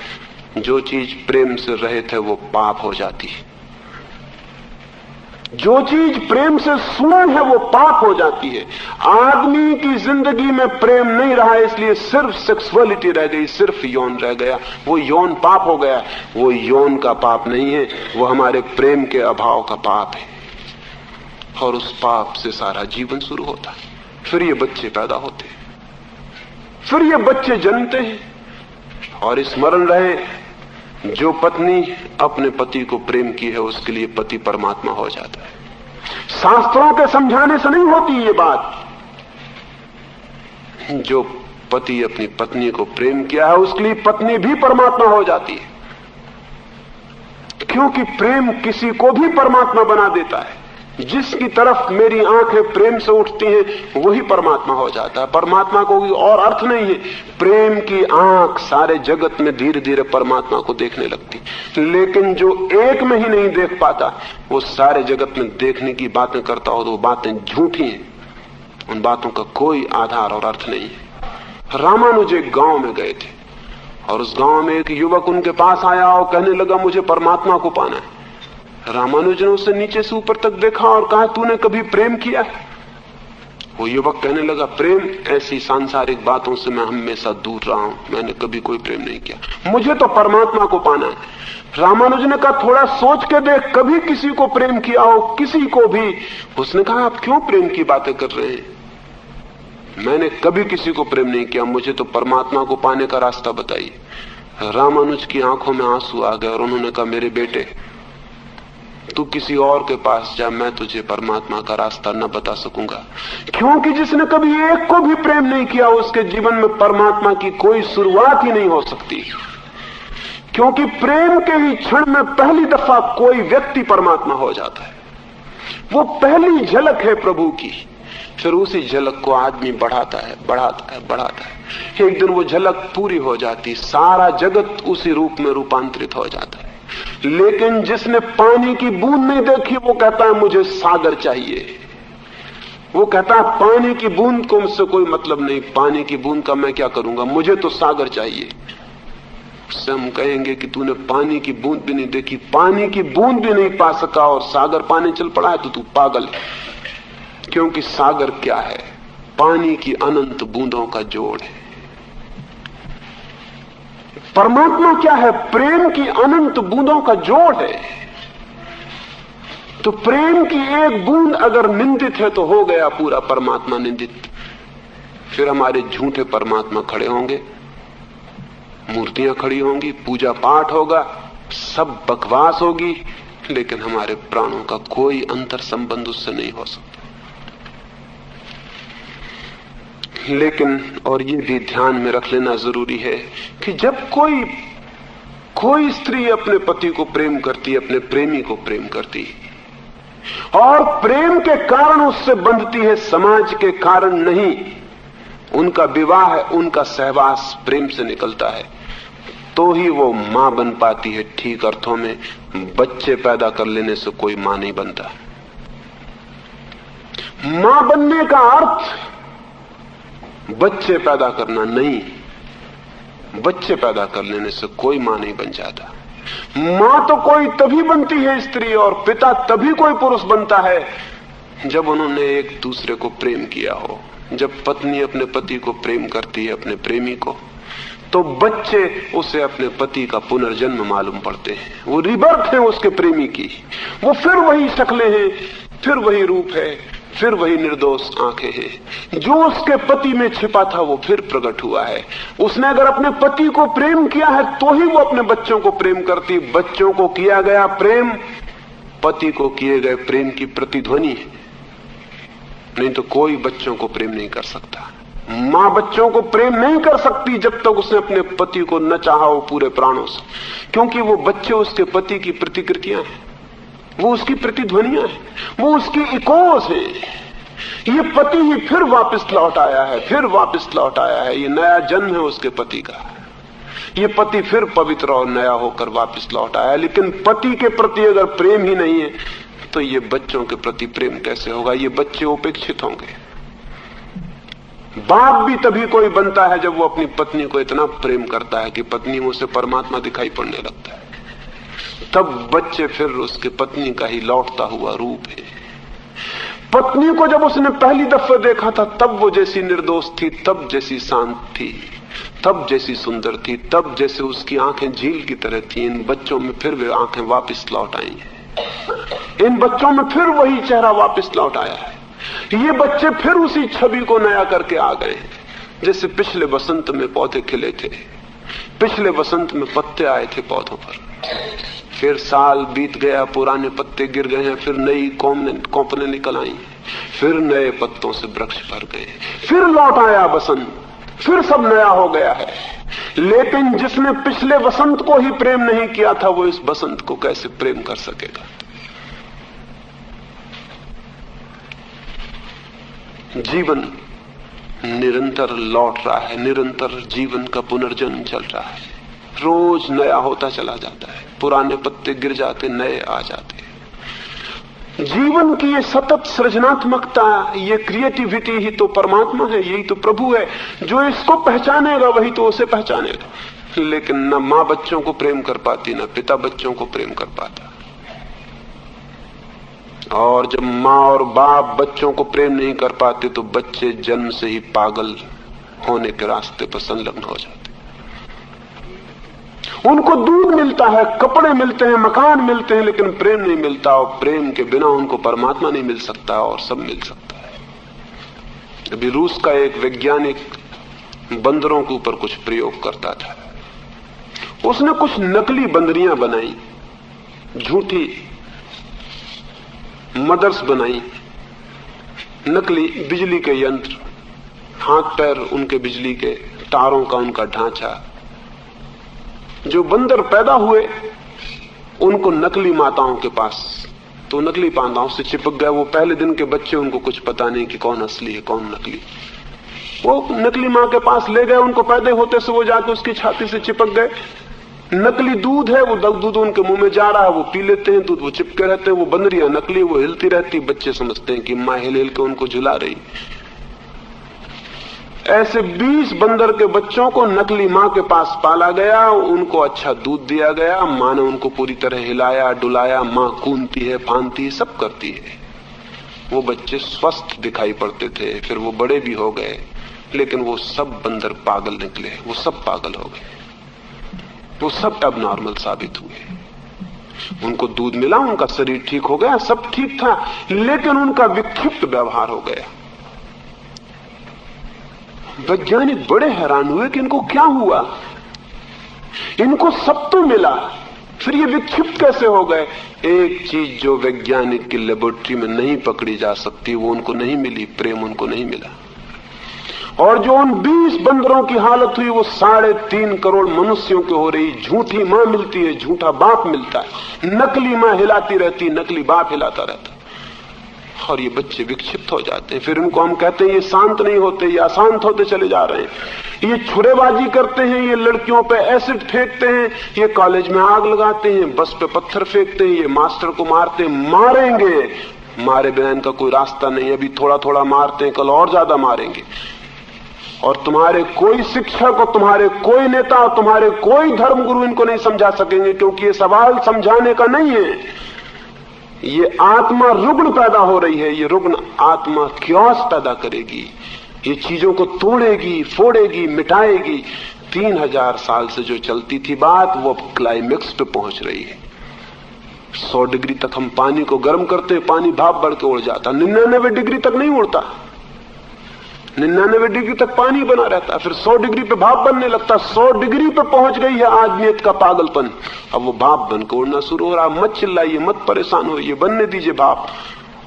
जो चीज प्रेम से रहित है वो पाप हो जाती है, जो चीज प्रेम से शून्य है वो पाप हो जाती है। आदमी की जिंदगी में प्रेम नहीं रहा, इसलिए सिर्फ सेक्सुअलिटी रह गई, सिर्फ यौन रह गया। वो यौन पाप हो गया। वो यौन का पाप नहीं है, वो हमारे प्रेम के अभाव का पाप है, और उस पाप से सारा जीवन शुरू होता है। फिर ये बच्चे पैदा होते हैं, फिर ये बच्चे जन्मते हैं। और स्मरण रहे, जो पत्नी अपने पति को प्रेम की है उसके लिए पति परमात्मा हो जाता है। शास्त्रों के समझाने से नहीं होती ये बात। जो पति अपनी पत्नी को प्रेम किया है उसके लिए पत्नी भी परमात्मा हो जाती है, क्योंकि प्रेम किसी को भी परमात्मा बना देता है। जिसकी तरफ मेरी आंखें प्रेम से उठती हैं वही परमात्मा हो जाता है। परमात्मा को कोई और अर्थ नहीं है। प्रेम की आंख सारे जगत में धीरे धीरे परमात्मा को देखने लगती, लेकिन जो एक में ही नहीं देख पाता वो सारे जगत में देखने की बातें करता हो तो वो बातें झूठी हैं, उन बातों का कोई आधार और अर्थ नहीं है। रामानुज एक गांव में गए थे और उस गांव में एक युवक उनके पास आया और कहने लगा मुझे परमात्मा को पाना है। रामानुज ने उसे नीचे से ऊपर तक देखा और कहा तूने कभी प्रेम किया? वो युवक कहने लगा प्रेम, ऐसी सांसारिक बातों से मैं हमेशा दूर रहा हूं, मैंने कभी कोई प्रेम नहीं किया, मुझे तो परमात्मा को पाना है। रामानुज ने कहा थोड़ा सोच के देख, कभी किसी को प्रेम किया हो, किसी को भी? उसने कहा आप क्यों प्रेम की बातें कर रहे हैं, मैंने कभी किसी को प्रेम नहीं किया, मुझे तो परमात्मा को पाने का रास्ता बताइए। रामानुज की आंखों में आंसू आ गए और उन्होंने कहा मेरे बेटे, तू किसी और के पास जा, मैं तुझे परमात्मा का रास्ता न बता सकूंगा। क्योंकि जिसने कभी एक को भी प्रेम नहीं किया उसके जीवन में परमात्मा की कोई शुरुआत ही नहीं हो सकती। क्योंकि प्रेम के ही क्षण में पहली दफा कोई व्यक्ति परमात्मा हो जाता है। वो पहली झलक है प्रभु की। फिर उसी झलक को आदमी बढ़ाता है, बढ़ाता है, बढ़ाता है। एक दिन वो झलक पूरी हो जाती, सारा जगत उसी रूप में रूपांतरित हो जाता है। लेकिन जिसने पानी की बूंद नहीं देखी वो कहता है मुझे सागर चाहिए। वो कहता है पानी की बूंद को मुझसे कोई मतलब नहीं, पानी की बूंद का मैं क्या करूंगा, मुझे तो सागर चाहिए। उससे हम कहेंगे कि तूने पानी की बूंद भी नहीं देखी, पानी की बूंद भी नहीं पा सका और सागर पाने चल पड़ा है, तो तू पागल है। क्योंकि सागर क्या है? पानी की अनंत बूंदों का जोड़ है। परमात्मा क्या है? प्रेम की अनंत बूंदों का जोड़ है। तो प्रेम की एक बूंद अगर निंदित है तो हो गया पूरा परमात्मा निंदित। फिर हमारे झूठे परमात्मा खड़े होंगे, मूर्तियां खड़ी होंगी, पूजा पाठ होगा, सब बकवास होगी, लेकिन हमारे प्राणों का कोई अंतर संबंध उससे नहीं हो सकता। लेकिन और ये भी ध्यान में रख लेना जरूरी है कि जब कोई स्त्री अपने पति को प्रेम करती है, अपने प्रेमी को प्रेम करती है और प्रेम के कारण उससे बंधती है, समाज के कारण नहीं, उनका विवाह है, उनका सहवास प्रेम से निकलता है, तो ही वो मां बन पाती है। ठीक अर्थों में बच्चे पैदा कर लेने से कोई मां नहीं बनता। मां बनने का अर्थ बच्चे पैदा करना नहीं। बच्चे पैदा कर लेने से कोई मां नहीं बन जाता। मां तो कोई तभी बनती है स्त्री, और पिता तभी कोई पुरुष बनता है जब उन्होंने एक दूसरे को प्रेम किया हो। जब पत्नी अपने पति को प्रेम करती है, अपने प्रेमी को, तो बच्चे उसे अपने पति का पुनर्जन्म मालूम पड़ते हैं। वो रिबर्थ है उसके प्रेमी की। वो फिर वही शक्लें हैं, फिर वही रूप है, फिर वही निर्दोष आंखें हैं। जो उसके पति में छिपा था वो फिर प्रकट हुआ है। उसने अगर अपने पति को प्रेम किया है तो ही वो अपने बच्चों को प्रेम करती। बच्चों को किया गया प्रेम पति को किए गए प्रेम की प्रतिध्वनि है। नहीं तो कोई बच्चों को प्रेम नहीं कर सकता। मां बच्चों को प्रेम नहीं कर सकती जब तक उसने अपने पति को न चाहा हो पूरे प्राणों से, क्योंकि वो बच्चे उसके पति की प्रतिकृतियां हैं, वो उसकी प्रतिध्वनियां हैं, वो उसकी इकोज है। ये पति ही फिर वापस लौट आया है, फिर वापस लौट आया है। ये नया जन्म है उसके पति का। ये पति फिर पवित्र और नया होकर वापस लौट आया है। लेकिन पति के प्रति अगर प्रेम ही नहीं है तो ये बच्चों के प्रति प्रेम कैसे होगा? ये बच्चे उपेक्षित होंगे। बाप भी तभी कोई बनता है जब वो अपनी पत्नी को इतना प्रेम करता है कि पत्नी में उसे परमात्मा दिखाई पड़ने लगता है। तब बच्चे फिर उसके पत्नी का ही लौटता हुआ रूप है। पत्नी को जब उसने पहली दफे देखा था तब वो जैसी निर्दोष थी, तब जैसी शांत थी, तब जैसी सुंदर थी, तब जैसे उसकी आंखें झील की तरह थी। इन बच्चों में फिर वे आंखें वापस लौट आई हैं। इन बच्चों में फिर वही चेहरा वापस लौट आया है। ये बच्चे फिर उसी छवि को नया करके आ गए, जैसे पिछले वसंत में पौधे खिले थे, पिछले वसंत में पत्ते आए थे पौधों पर। फिर साल बीत गया, पुराने पत्ते गिर गए हैं, फिर नई कोंपने निकल आई, फिर नए पत्तों से वृक्ष भर गए, फिर लौट आया बसंत, फिर सब नया हो गया है। लेकिन जिसने पिछले वसंत को ही प्रेम नहीं किया था वो इस बसंत को कैसे प्रेम कर सकेगा? जीवन निरंतर लौट रहा है, निरंतर जीवन का पुनर्जन्म चल रहा है। रोज नया होता चला जाता है, पुराने पत्ते गिर जाते, नए आ जाते। जीवन की ये सतत सृजनात्मकता, ये क्रिएटिविटी ही तो परमात्मा है, यही तो प्रभु है। जो इसको पहचानेगा वही तो उसे पहचानेगा। लेकिन न मां बच्चों को प्रेम कर पाती, न पिता बच्चों को प्रेम कर पाता। और जब मां और बाप बच्चों को प्रेम नहीं कर पाते तो बच्चे जन्म से ही पागल होने के रास्ते पर संलग्न हो जाते। उनको दूध मिलता है, कपड़े मिलते हैं, मकान मिलते हैं, लेकिन प्रेम नहीं मिलता। और प्रेम के बिना उनको परमात्मा नहीं मिल सकता और सब मिल सकता है। अभी रूस का एक वैज्ञानिक बंदरों के ऊपर कुछ प्रयोग करता था। उसने कुछ नकली बंदरियां बनाई, झूठी मदर्स बनाई, नकली बिजली के यंत्र, हाथ पैर उनके बिजली के, तारों का उनका ढांचा। जो बंदर पैदा हुए उनको नकली माताओं के पास, तो नकली माताओं से चिपक गए। वो पहले दिन के बच्चे, उनको कुछ पता नहीं कि कौन असली है कौन नकली। वो नकली माँ के पास ले गए, उनको पैदा होते से वो जाके उसकी छाती से चिपक गए। नकली दूध है, वो दूध उनके मुंह में जा रहा है, वो पी लेते हैं दूध, वो चिपके रहते हैं। वो बंदरियां नकली, वो हिलती रहती, बच्चे समझते हैं कि माँ हिल हिल के उनको झुला रही। ऐसे 20 बंदर के बच्चों को नकली माँ के पास पाला गया, उनको अच्छा दूध दिया गया, माँ ने उनको पूरी तरह हिलाया डुलाया, माँ कूदती है फांदती है सब करती है। वो बच्चे स्वस्थ दिखाई पड़ते थे, फिर वो बड़े भी हो गए, लेकिन वो सब बंदर पागल निकले, वो सब पागल हो गए, वो सब एबनॉर्मल साबित हुए। उनको दूध मिला, उनका शरीर ठीक हो गया, सब ठीक था, लेकिन उनका विक्षिप्त व्यवहार हो गया। वैज्ञानिक बड़े हैरान हुए कि इनको क्या हुआ, इनको सब तो मिला, फिर ये विक्षिप्त कैसे हो गए। एक चीज जो वैज्ञानिक की लेबोरेटरी में नहीं पकड़ी जा सकती वो उनको नहीं मिली, प्रेम उनको नहीं मिला। और जो उन 20 बंदरों की हालत हुई वो 3.5 करोड़ मनुष्यों की हो रही। झूठी मां मिलती है, झूठा बाप मिलता है, नकली मां हिलाती रहती, नकली बाप हिलाता रहता, और ये बच्चे विक्षिप्त हो जाते हैं। फिर इनको हम कहते हैं ये शांत नहीं होते, ये अशांत होते चले जा रहे हैं, ये छुरेबाजी करते हैं, ये लड़कियों पे एसिड फेंकते हैं, ये कॉलेज में आग लगाते हैं, बस पे पत्थर फेंकते हैं, ये मास्टर को मारते हैं। मारेंगे, मारे बिना इनका कोई रास्ता नहीं। अभी थोड़ा थोड़ा मारते हैं, कल और ज्यादा मारेंगे। और तुम्हारे कोई शिक्षक और तुम्हारे कोई नेता और तुम्हारे कोई धर्मगुरु इनको नहीं समझा सकेंगे, क्योंकि ये सवाल समझाने का नहीं है। ये आत्मा रुग्ण पैदा हो रही है, ये रुग्ण आत्मा क्योस पैदा करेगी, ये चीजों को तोड़ेगी, फोड़ेगी, मिटाएगी। 3000 साल से जो चलती थी बात वो अब क्लाइमेक्स पे पहुंच रही है। 100 डिग्री तक हम पानी को गर्म करते हैं, पानी भाप बढ़ के उड़ जाता, 99 डिग्री तक नहीं उड़ता, 99 डिग्री तक पानी बना रहता, फिर 100 डिग्री पे भाप बनने लगता। 100 डिग्री पे पहुंच गई है आदमियत का पागलपन, अब वो भाप बन के उड़ना शुरू हो रहा। मत चिल्लाइए, मत परेशान होइए, बनने दीजिए भाप।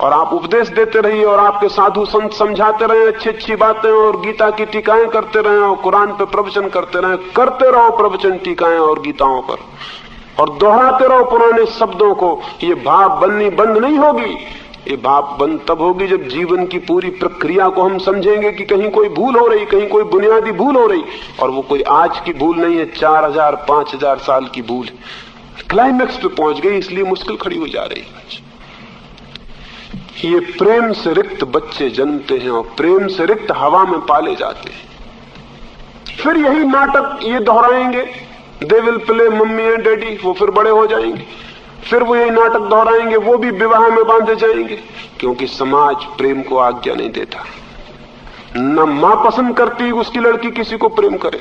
और आप उपदेश देते रहिए, और आपके साधु संत समझाते रहे अच्छी अच्छी बातें, और गीता की टीकाएं करते रहे, और कुरान पे प्रवचन करते रहे। करते रहो प्रवचन टीकाएं और गीताओं पर, और दोहराते रहो पुराने शब्दों को। ये भाप बननी बंद नहीं होगी। ये भाप बंद तब होगी जब जीवन की पूरी प्रक्रिया को हम समझेंगे कि कहीं कोई भूल हो रही, कहीं कोई बुनियादी भूल हो रही, और वो कोई आज की भूल नहीं है, 4000 5000 साल की भूल है। क्लाइमेक्स पे पहुंच गई, इसलिए मुश्किल खड़ी हो जा रही है। ये प्रेम से रिक्त बच्चे जन्मते हैं और प्रेम से रिक्त हवा में पाले जाते हैं। फिर यही नाटक ये दोहराएंगे, they will play mummy and daddy, वो फिर बड़े हो जाएंगे, फिर वो यही नाटक दोहराएंगे, वो भी विवाह में बांधे जाएंगे, क्योंकि समाज प्रेम को आज्ञा नहीं देता। न मां पसंद करती है उसकी लड़की किसी को प्रेम करे,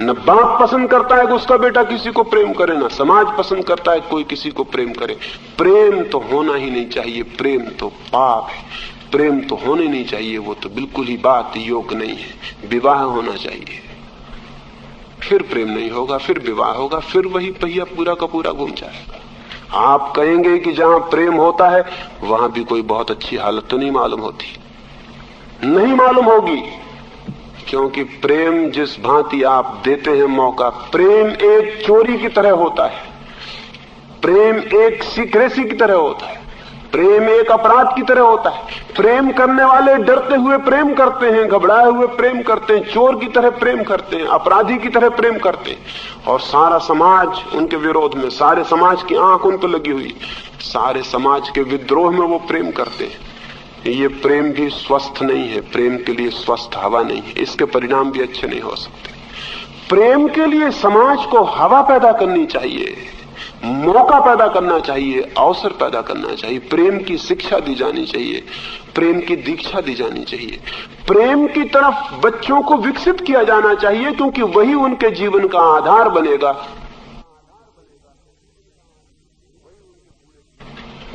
न बाप पसंद करता है कि उसका बेटा किसी को प्रेम करे, न समाज पसंद करता है कोई किसी को प्रेम करे। प्रेम तो होना ही नहीं चाहिए, प्रेम तो पाप है, प्रेम तो होने नहीं चाहिए, वो तो बिल्कुल ही बात योग्य नहीं है। विवाह होना चाहिए, फिर प्रेम नहीं होगा, फिर विवाह होगा, फिर वही पहिया पूरा का पूरा घूम जाएगा। आप कहेंगे कि जहां प्रेम होता है वहां भी कोई बहुत अच्छी हालत तो नहीं मालूम होती, नहीं मालूम होगी, क्योंकि प्रेम जिस भांति आप देते हैं मौका, प्रेम एक चोरी की तरह होता है, प्रेम एक सीक्रेसी की तरह होता है, प्रेम एक अपराध की तरह होता है। प्रेम करने वाले डरते हुए प्रेम करते हैं, घबराए हुए प्रेम करते हैं, चोर की तरह प्रेम करते हैं, अपराधी की तरह प्रेम करते हैं, और सारा समाज उनके विरोध में, सारे समाज की आंख उन पर लगी हुई, सारे समाज के विद्रोह में वो प्रेम करते हैं। ये प्रेम भी स्वस्थ नहीं है, प्रेम के लिए स्वस्थ हवा नहीं है, इसके परिणाम भी अच्छे नहीं हो सकते। प्रेम के लिए समाज को हवा पैदा करनी चाहिए, मौका पैदा करना चाहिए, अवसर पैदा करना चाहिए, प्रेम की शिक्षा दी जानी चाहिए, प्रेम की दीक्षा दी जानी चाहिए, प्रेम की तरफ बच्चों को विकसित किया जाना चाहिए, क्योंकि वही उनके जीवन का आधार बनेगा,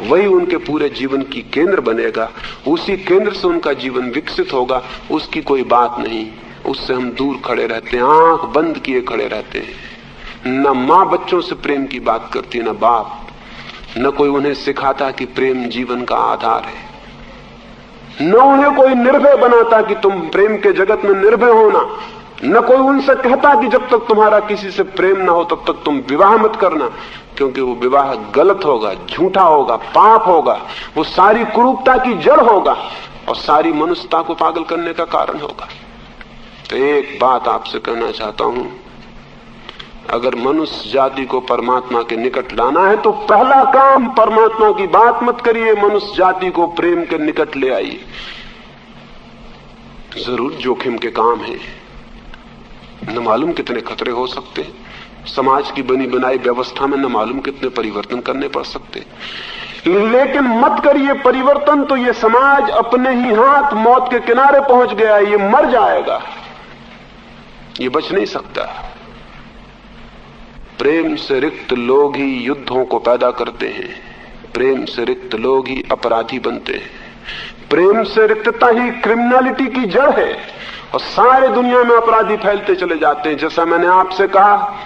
वही उनके पूरे जीवन की केंद्र बनेगा। उसी केंद्र से उनका जीवन विकसित होगा, उसकी कोई बात नहीं, उससे हम दूर खड़े रहते हैं, आंख बंद किए खड़े रहते हैं। न मां बच्चों से प्रेम की बात करती, न बाप। न कोई उन्हें सिखाता कि प्रेम जीवन का आधार है, न उन्हें कोई निर्भय बनाता कि तुम प्रेम के जगत में निर्भय होना, न कोई उनसे कहता कि जब तक तुम्हारा किसी से प्रेम ना हो तब तक तुम विवाह मत करना, क्योंकि वो विवाह गलत होगा, झूठा होगा, पाप होगा, वो सारी कुरूपता की जड़ होगा और सारी मनुष्यता को पागल करने का कारण होगा। तो एक बात आपसे कहना चाहता हूं, अगर मनुष्य जाति को परमात्मा के निकट लाना है तो पहला काम परमात्मा की बात मत करिए, मनुष्य जाति को प्रेम के निकट ले आइए। जरूर जोखिम के काम है, न मालूम कितने खतरे हो सकते हैं, समाज की बनी बनाई व्यवस्था में न मालूम कितने परिवर्तन करने पड़ सकते, लेकिन मत करिए परिवर्तन, तो ये समाज अपने ही हाथ मौत के किनारे पहुंच गया, ये मर जाएगा, ये बच नहीं सकता। प्रेम से रिक्त लोग ही युद्धों को पैदा करते हैं, प्रेम से रिक्त लोग ही अपराधी बनते हैं, प्रेम से रिक्तता ही क्रिमिनलिटी की जड़ है और सारे दुनिया में अपराधी फैलते चले जाते हैं। जैसा मैंने आपसे कहा,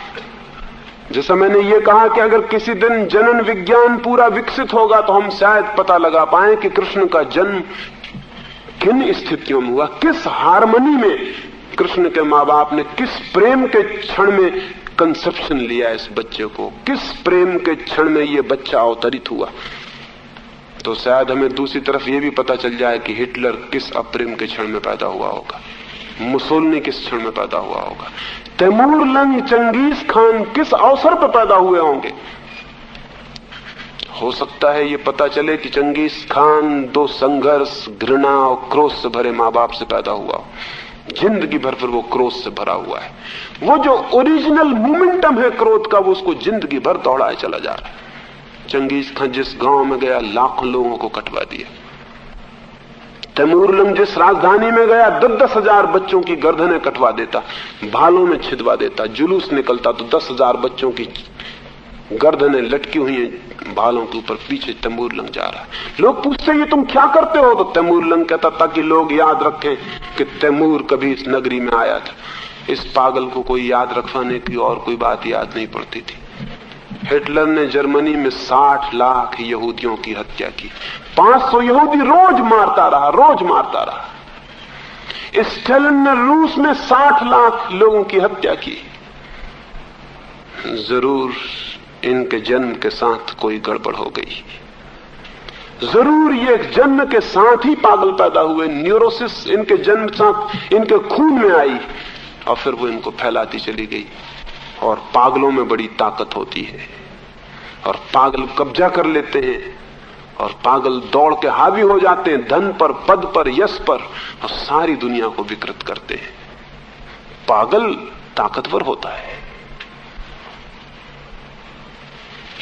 जैसा मैंने ये कहा कि अगर किसी दिन जनन विज्ञान पूरा विकसित होगा तो हम शायद पता लगा पाए कि कृष्ण का जन्म किन स्थितियों में हुआ, किस हार्मनी में कृष्ण के माँ बाप ने किस प्रेम के क्षण में कंसेप्शन लिया इस बच्चे को, किस प्रेम के क्षण में ये बच्चा अवतरित हुआ। तो शायद हमें दूसरी तरफ ये भी पता चल जाए कि हिटलर किस अप्रेम के क्षण में पैदा हुआ होगा, मुसोलिनी किस क्षण में पैदा हुआ होगा, तैमूर लंग चंगेज खान किस अवसर पर पैदा हुए होंगे। हो सकता है ये पता चले कि चंगेज खान दो संघर्ष, घृणा और क्रोध से भरे माँ बाप से पैदा हुआ हो, जिंदगी भर फिर वो क्रोध से भरा हुआ है, वो जो ओरिजिनल मोमेंटम है क्रोध का वो उसको जिंदगी भर दौड़ाए चला जा रहा है। चंगेज खान जिस गांव में गया लाखों लोगों को कटवा दिया, तैमूर लंग जिस राजधानी में गया 10,000 बच्चों की गर्दनें कटवा देता, भालों में छिदवा देता, जुलूस निकलता तो 10,000 बच्चों की गर्दनें लटकी हुई हैं भालों के ऊपर, पीछे तैमूर लंग जा रहा है। लोग पूछते ये तुम क्या करते हो, तो तैमूर लंग कहता ताकि लोग याद रखें कि तैमूर कभी इस नगरी में आया था। इस पागल को कोई याद रखवाने की और कोई बात याद नहीं पड़ती थी। हिटलर ने जर्मनी में 60 लाख यहूदियों की हत्या की, 500 यहूदी रोज मारता रहा। स्टालिन ने रूस में 60 लाख लोगों की हत्या की। जरूर इनके जन्म के साथ कोई गड़बड़ हो गई, जरूर ये जन्म के साथ ही पागल पैदा हुए, न्यूरोसिस इनके जन्म साथ इनके खून में आई और फिर वो इनको फैलाती चली गई। और पागलों में बड़ी ताकत होती है और पागल कब्जा कर लेते हैं और पागल दौड़ के हावी हो जाते हैं धन पर, पद पर, यश पर और सारी दुनिया को विकृत करते हैं। पागल ताकतवर होता है।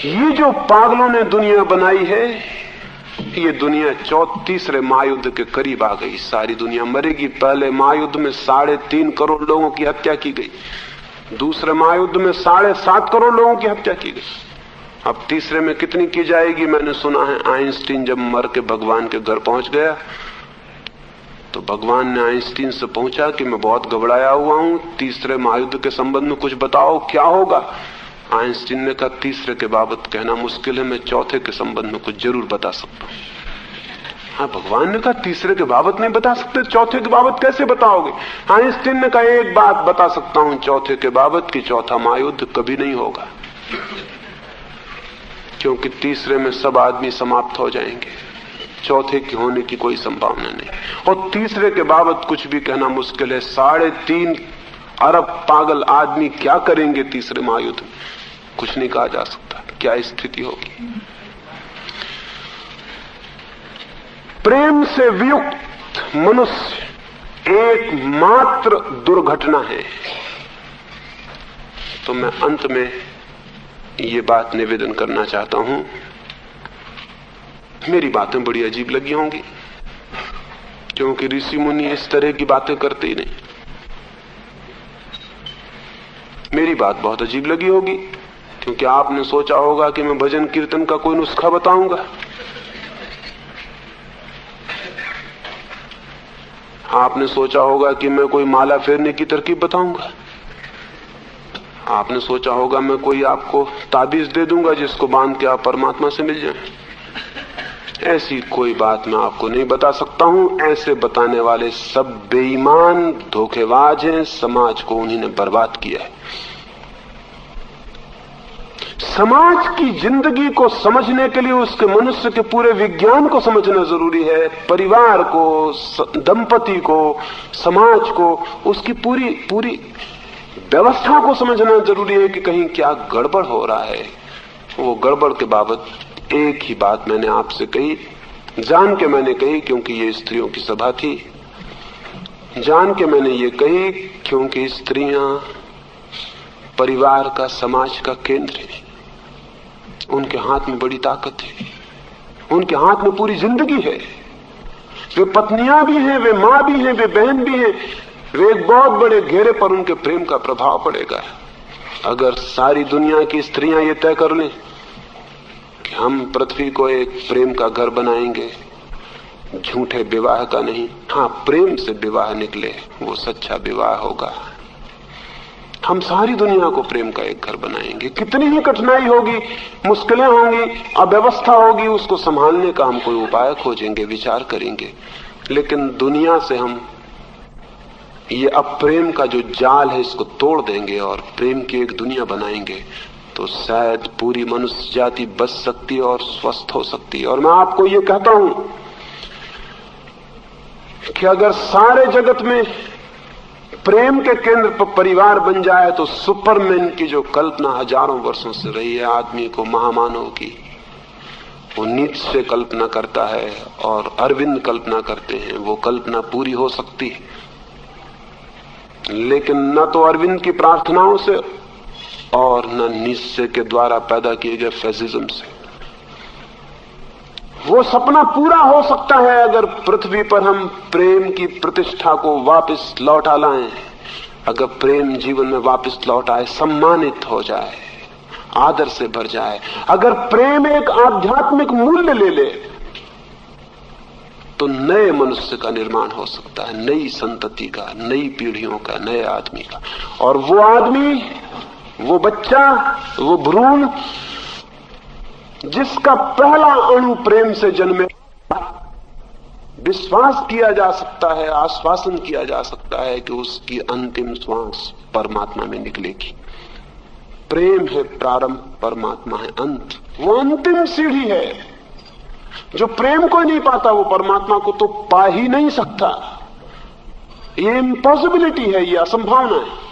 ये जो पागलों ने दुनिया बनाई है, ये दुनिया तीसरे महायुद्ध के करीब आ गई। सारी दुनिया मरेगी। पहले महायुद्ध में 3.5 करोड़ लोगों की हत्या की गई, दूसरे महायुद्ध में 7.5 करोड़ लोगों की हत्या की गई। अब तीसरे में कितनी की जाएगी? मैंने सुना है आइंस्टीन जब मर के भगवान के घर पहुंच गया तो भगवान ने आइंस्टीन से पूछा कि मैं बहुत घबराया हुआ हूं, तीसरे महायुद्ध के संबंध में कुछ बताओ, क्या होगा? आइंस्टीन ने कहा तीसरे के बाबत कहना मुश्किल है, मैं चौथे के संबंध में कुछ जरूर बता सकता हूं। हाँ, भगवान ने कहा तीसरे के बाबत नहीं बता सकते, चौथे के बाबत कैसे बताओगे? आइंस्टीन ने कहा एक बात बता सकता हूं चौथे के बाबत कि चौथा महायुद्ध कभी नहीं होगा, क्योंकि तीसरे में सब आदमी समाप्त हो जाएंगे, चौथे के होने की कोई संभावना नहीं। और तीसरे के बाबत कुछ भी कहना मुश्किल है। 3.5 अरब पागल आदमी क्या करेंगे तीसरे महायुद्ध में? कुछ नहीं कहा जा सकता क्या स्थिति होगी। प्रेम से वियुक्त मनुष्य एकमात्र दुर्घटना है। तो मैं अंत में ये बात निवेदन करना चाहता हूं। मेरी बातें बड़ी अजीब लगी होंगी क्योंकि ऋषि मुनि इस तरह की बातें करते ही नहीं। मेरी बात बहुत अजीब लगी होगी क्योंकि आपने सोचा होगा कि मैं भजन कीर्तन का कोई नुस्खा बताऊंगा। आपने सोचा होगा कि मैं कोई माला फेरने की तरकीब बताऊंगा। आपने सोचा होगा मैं कोई आपको ताबीज दे दूंगा जिसको बांध के आप परमात्मा से मिल जाएं। ऐसी कोई बात मैं आपको नहीं बता सकता हूं। ऐसे बताने वाले सब बेईमान धोखेबाज हैं। समाज को उन्हीं ने बर्बाद किया है। समाज की जिंदगी को समझने के लिए उसके मनुष्य के पूरे विज्ञान को समझना जरूरी है। परिवार को, दंपति को, समाज को, उसकी पूरी पूरी व्यवस्था को समझना जरूरी है कि कहीं क्या गड़बड़ हो रहा है। वो गड़बड़ के बाबत एक ही बात मैंने आपसे कही, जान के मैंने कही क्योंकि ये स्त्रियों की सभा थी। जान के मैंने ये कही क्योंकि स्त्रियां परिवार का, समाज का केंद्र है। उनके हाथ में बड़ी ताकत है, उनके हाथ में पूरी जिंदगी है। वे पत्नियां भी हैं, वे मां भी हैं, वे बहन भी हैं। वे एक बहुत बड़े घेरे पर उनके प्रेम का प्रभाव पड़ेगा। अगर सारी दुनिया की स्त्रियां ये तय कर लें कि हम पृथ्वी को एक प्रेम का घर बनाएंगे, झूठे विवाह का नहीं, हाँ प्रेम से विवाह निकले, वो सच्चा विवाह होगा। हम सारी दुनिया को प्रेम का एक घर बनाएंगे। कितनी ही कठिनाई होगी, मुश्किलें होंगी, अव्यवस्था होगी, उसको संभालने का हम कोई उपाय खोजेंगे, विचार करेंगे। लेकिन दुनिया से हम ये अप्रेम का जो जाल है इसको तोड़ देंगे और प्रेम की एक दुनिया बनाएंगे, तो शायद पूरी मनुष्य जाति बच सकती है और स्वस्थ हो सकती है। और मैं आपको ये कहता हूं कि अगर सारे जगत में प्रेम के केंद्र पर परिवार बन जाए तो सुपरमैन की जो कल्पना हजारों वर्षों से रही है आदमी को, महामानव की, वो नीत्शे कल्पना करता है और अरविंद कल्पना करते हैं, वो कल्पना पूरी हो सकती है। लेकिन न तो अरविंद की प्रार्थनाओं से और न नीत्शे के द्वारा पैदा किए गए फैसिज्म से। वो सपना पूरा हो सकता है अगर पृथ्वी पर हम प्रेम की प्रतिष्ठा को वापस लौटा लाएं, अगर प्रेम जीवन में वापस लौट आए, सम्मानित हो जाए, आदर से भर जाए, अगर प्रेम एक आध्यात्मिक मूल्य ले ले, तो नए मनुष्य का निर्माण हो सकता है, नई संतति का, नई पीढ़ियों का, नए आदमी का। और वो आदमी, वो बच्चा, वो भ्रूण जिसका पहला अणु प्रेम से जन्मे, विश्वास किया जा सकता है, आश्वासन किया जा सकता है कि उसकी अंतिम श्वास परमात्मा में निकलेगी। प्रेम है प्रारंभ, परमात्मा है अंत। वो अंतिम सीढ़ी है। जो प्रेम को नहीं पाता वो परमात्मा को तो पा ही नहीं सकता। ये इम्पॉसिबिलिटी है, ये असंभावना है।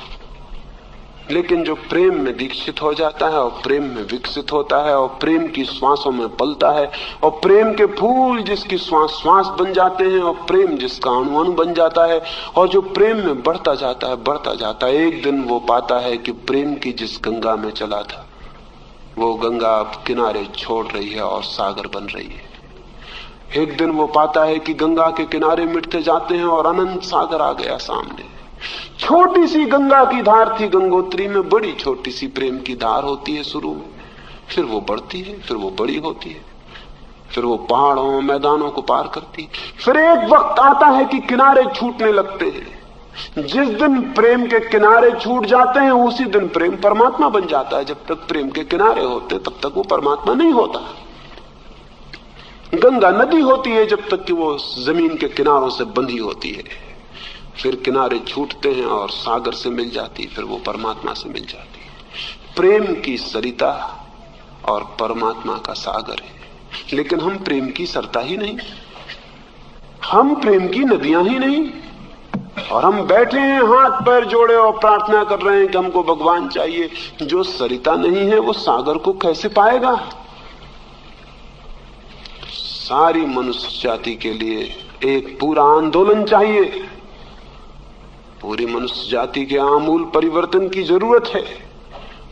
लेकिन जो प्रेम में दीक्षित हो जाता है और प्रेम में विकसित होता है और प्रेम की श्वासों में पलता है और प्रेम के फूल जिसकी श्वास श्वास बन जाते हैं और प्रेम जिसका अणु अणु बन जाता है, और जो प्रेम में बढ़ता जाता है, बढ़ता जाता है, एक दिन वो पाता है कि प्रेम की जिस गंगा में चला था वो गंगा अब किनारे छोड़ रही है और सागर बन रही है। एक दिन वो पाता है कि गंगा के किनारे मिटते जाते हैं और अनंत सागर आ गया सामने। छोटी सी गंगा की धार थी गंगोत्री में, बड़ी छोटी सी प्रेम की धार होती है शुरू में, फिर वो बढ़ती है, फिर वो बड़ी होती है, फिर वो पहाड़ों मैदानों को पार करती है। फिर एक वक्त आता है कि किनारे छूटने लगते हैं। जिस दिन प्रेम के किनारे छूट जाते हैं उसी दिन प्रेम परमात्मा बन जाता है। जब तक प्रेम के किनारे होते तब तक वो परमात्मा नहीं होता। गंगा नदी होती है जब तक कि वो जमीन के किनारों से बंधी होती है, फिर किनारे छूटते हैं और सागर से मिल जाती, फिर वो परमात्मा से मिल जाती है। प्रेम की सरिता और परमात्मा का सागर है। लेकिन हम प्रेम की सरता ही नहीं, हम प्रेम की नदियां ही नहीं, और हम बैठे हैं हाथ पैर जोड़े और प्रार्थना कर रहे हैं कि हमको भगवान चाहिए। जो सरिता नहीं है वो सागर को कैसे पाएगा? सारी मनुष्य जाति के लिए एक पूरा आंदोलन चाहिए। पूरी मनुष्य जाति के आमूल परिवर्तन की जरूरत है।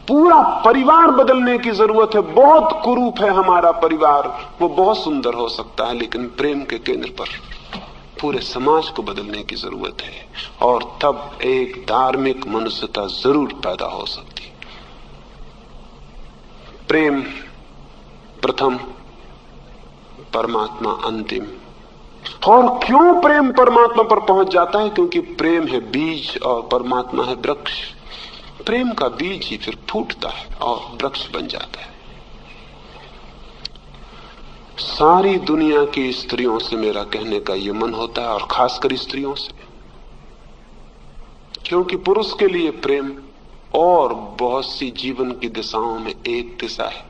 पूरा परिवार बदलने की जरूरत है। बहुत कुरूप है हमारा परिवार, वो बहुत सुंदर हो सकता है, लेकिन प्रेम के केंद्र पर पूरे समाज को बदलने की जरूरत है। और तब एक धार्मिक मनुष्यता जरूर पैदा हो सकती। प्रेम प्रथम, परमात्मा अंतिम। और क्यों प्रेम परमात्मा पर पहुंच जाता है? क्योंकि प्रेम है बीज और परमात्मा है वृक्ष। प्रेम का बीज ही फिर फूटता है और वृक्ष बन जाता है। सारी दुनिया की स्त्रियों से मेरा कहने का ये मन होता है, और खासकर स्त्रियों से, क्योंकि पुरुष के लिए प्रेम और बहुत सी जीवन की दिशाओं में एक दिशा है,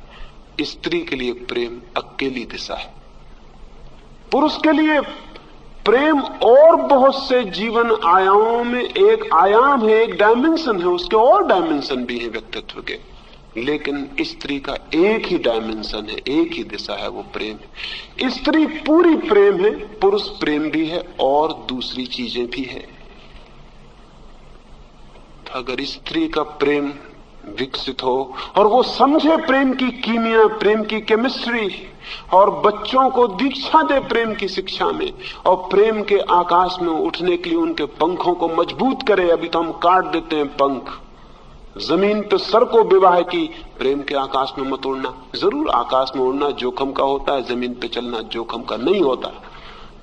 स्त्री के लिए प्रेम अकेली दिशा है। पुरुष के लिए प्रेम और बहुत से जीवन आयामों में एक आयाम है, एक डायमेंशन है, उसके और डायमेंशन भी हैं व्यक्तित्व के, लेकिन स्त्री का एक ही डायमेंशन है, एक ही दिशा है, वो प्रेम है। स्त्री पूरी प्रेम है, पुरुष प्रेम भी है और दूसरी चीजें भी है। अगर स्त्री का प्रेम विकसित हो और वो समझे प्रेम की कीमिया, प्रेम की केमिस्ट्री, और बच्चों को दीक्षा दे प्रेम की शिक्षा में, और प्रेम के आकाश में उठने के लिए उनके पंखों को मजबूत करे। अभी तो हम काट देते हैं पंख, जमीन पे सर को विवाह की, प्रेम के आकाश में मत उड़ना। जरूर आकाश में उड़ना जोखम का होता है, जमीन पे चलना जोखम का नहीं होता,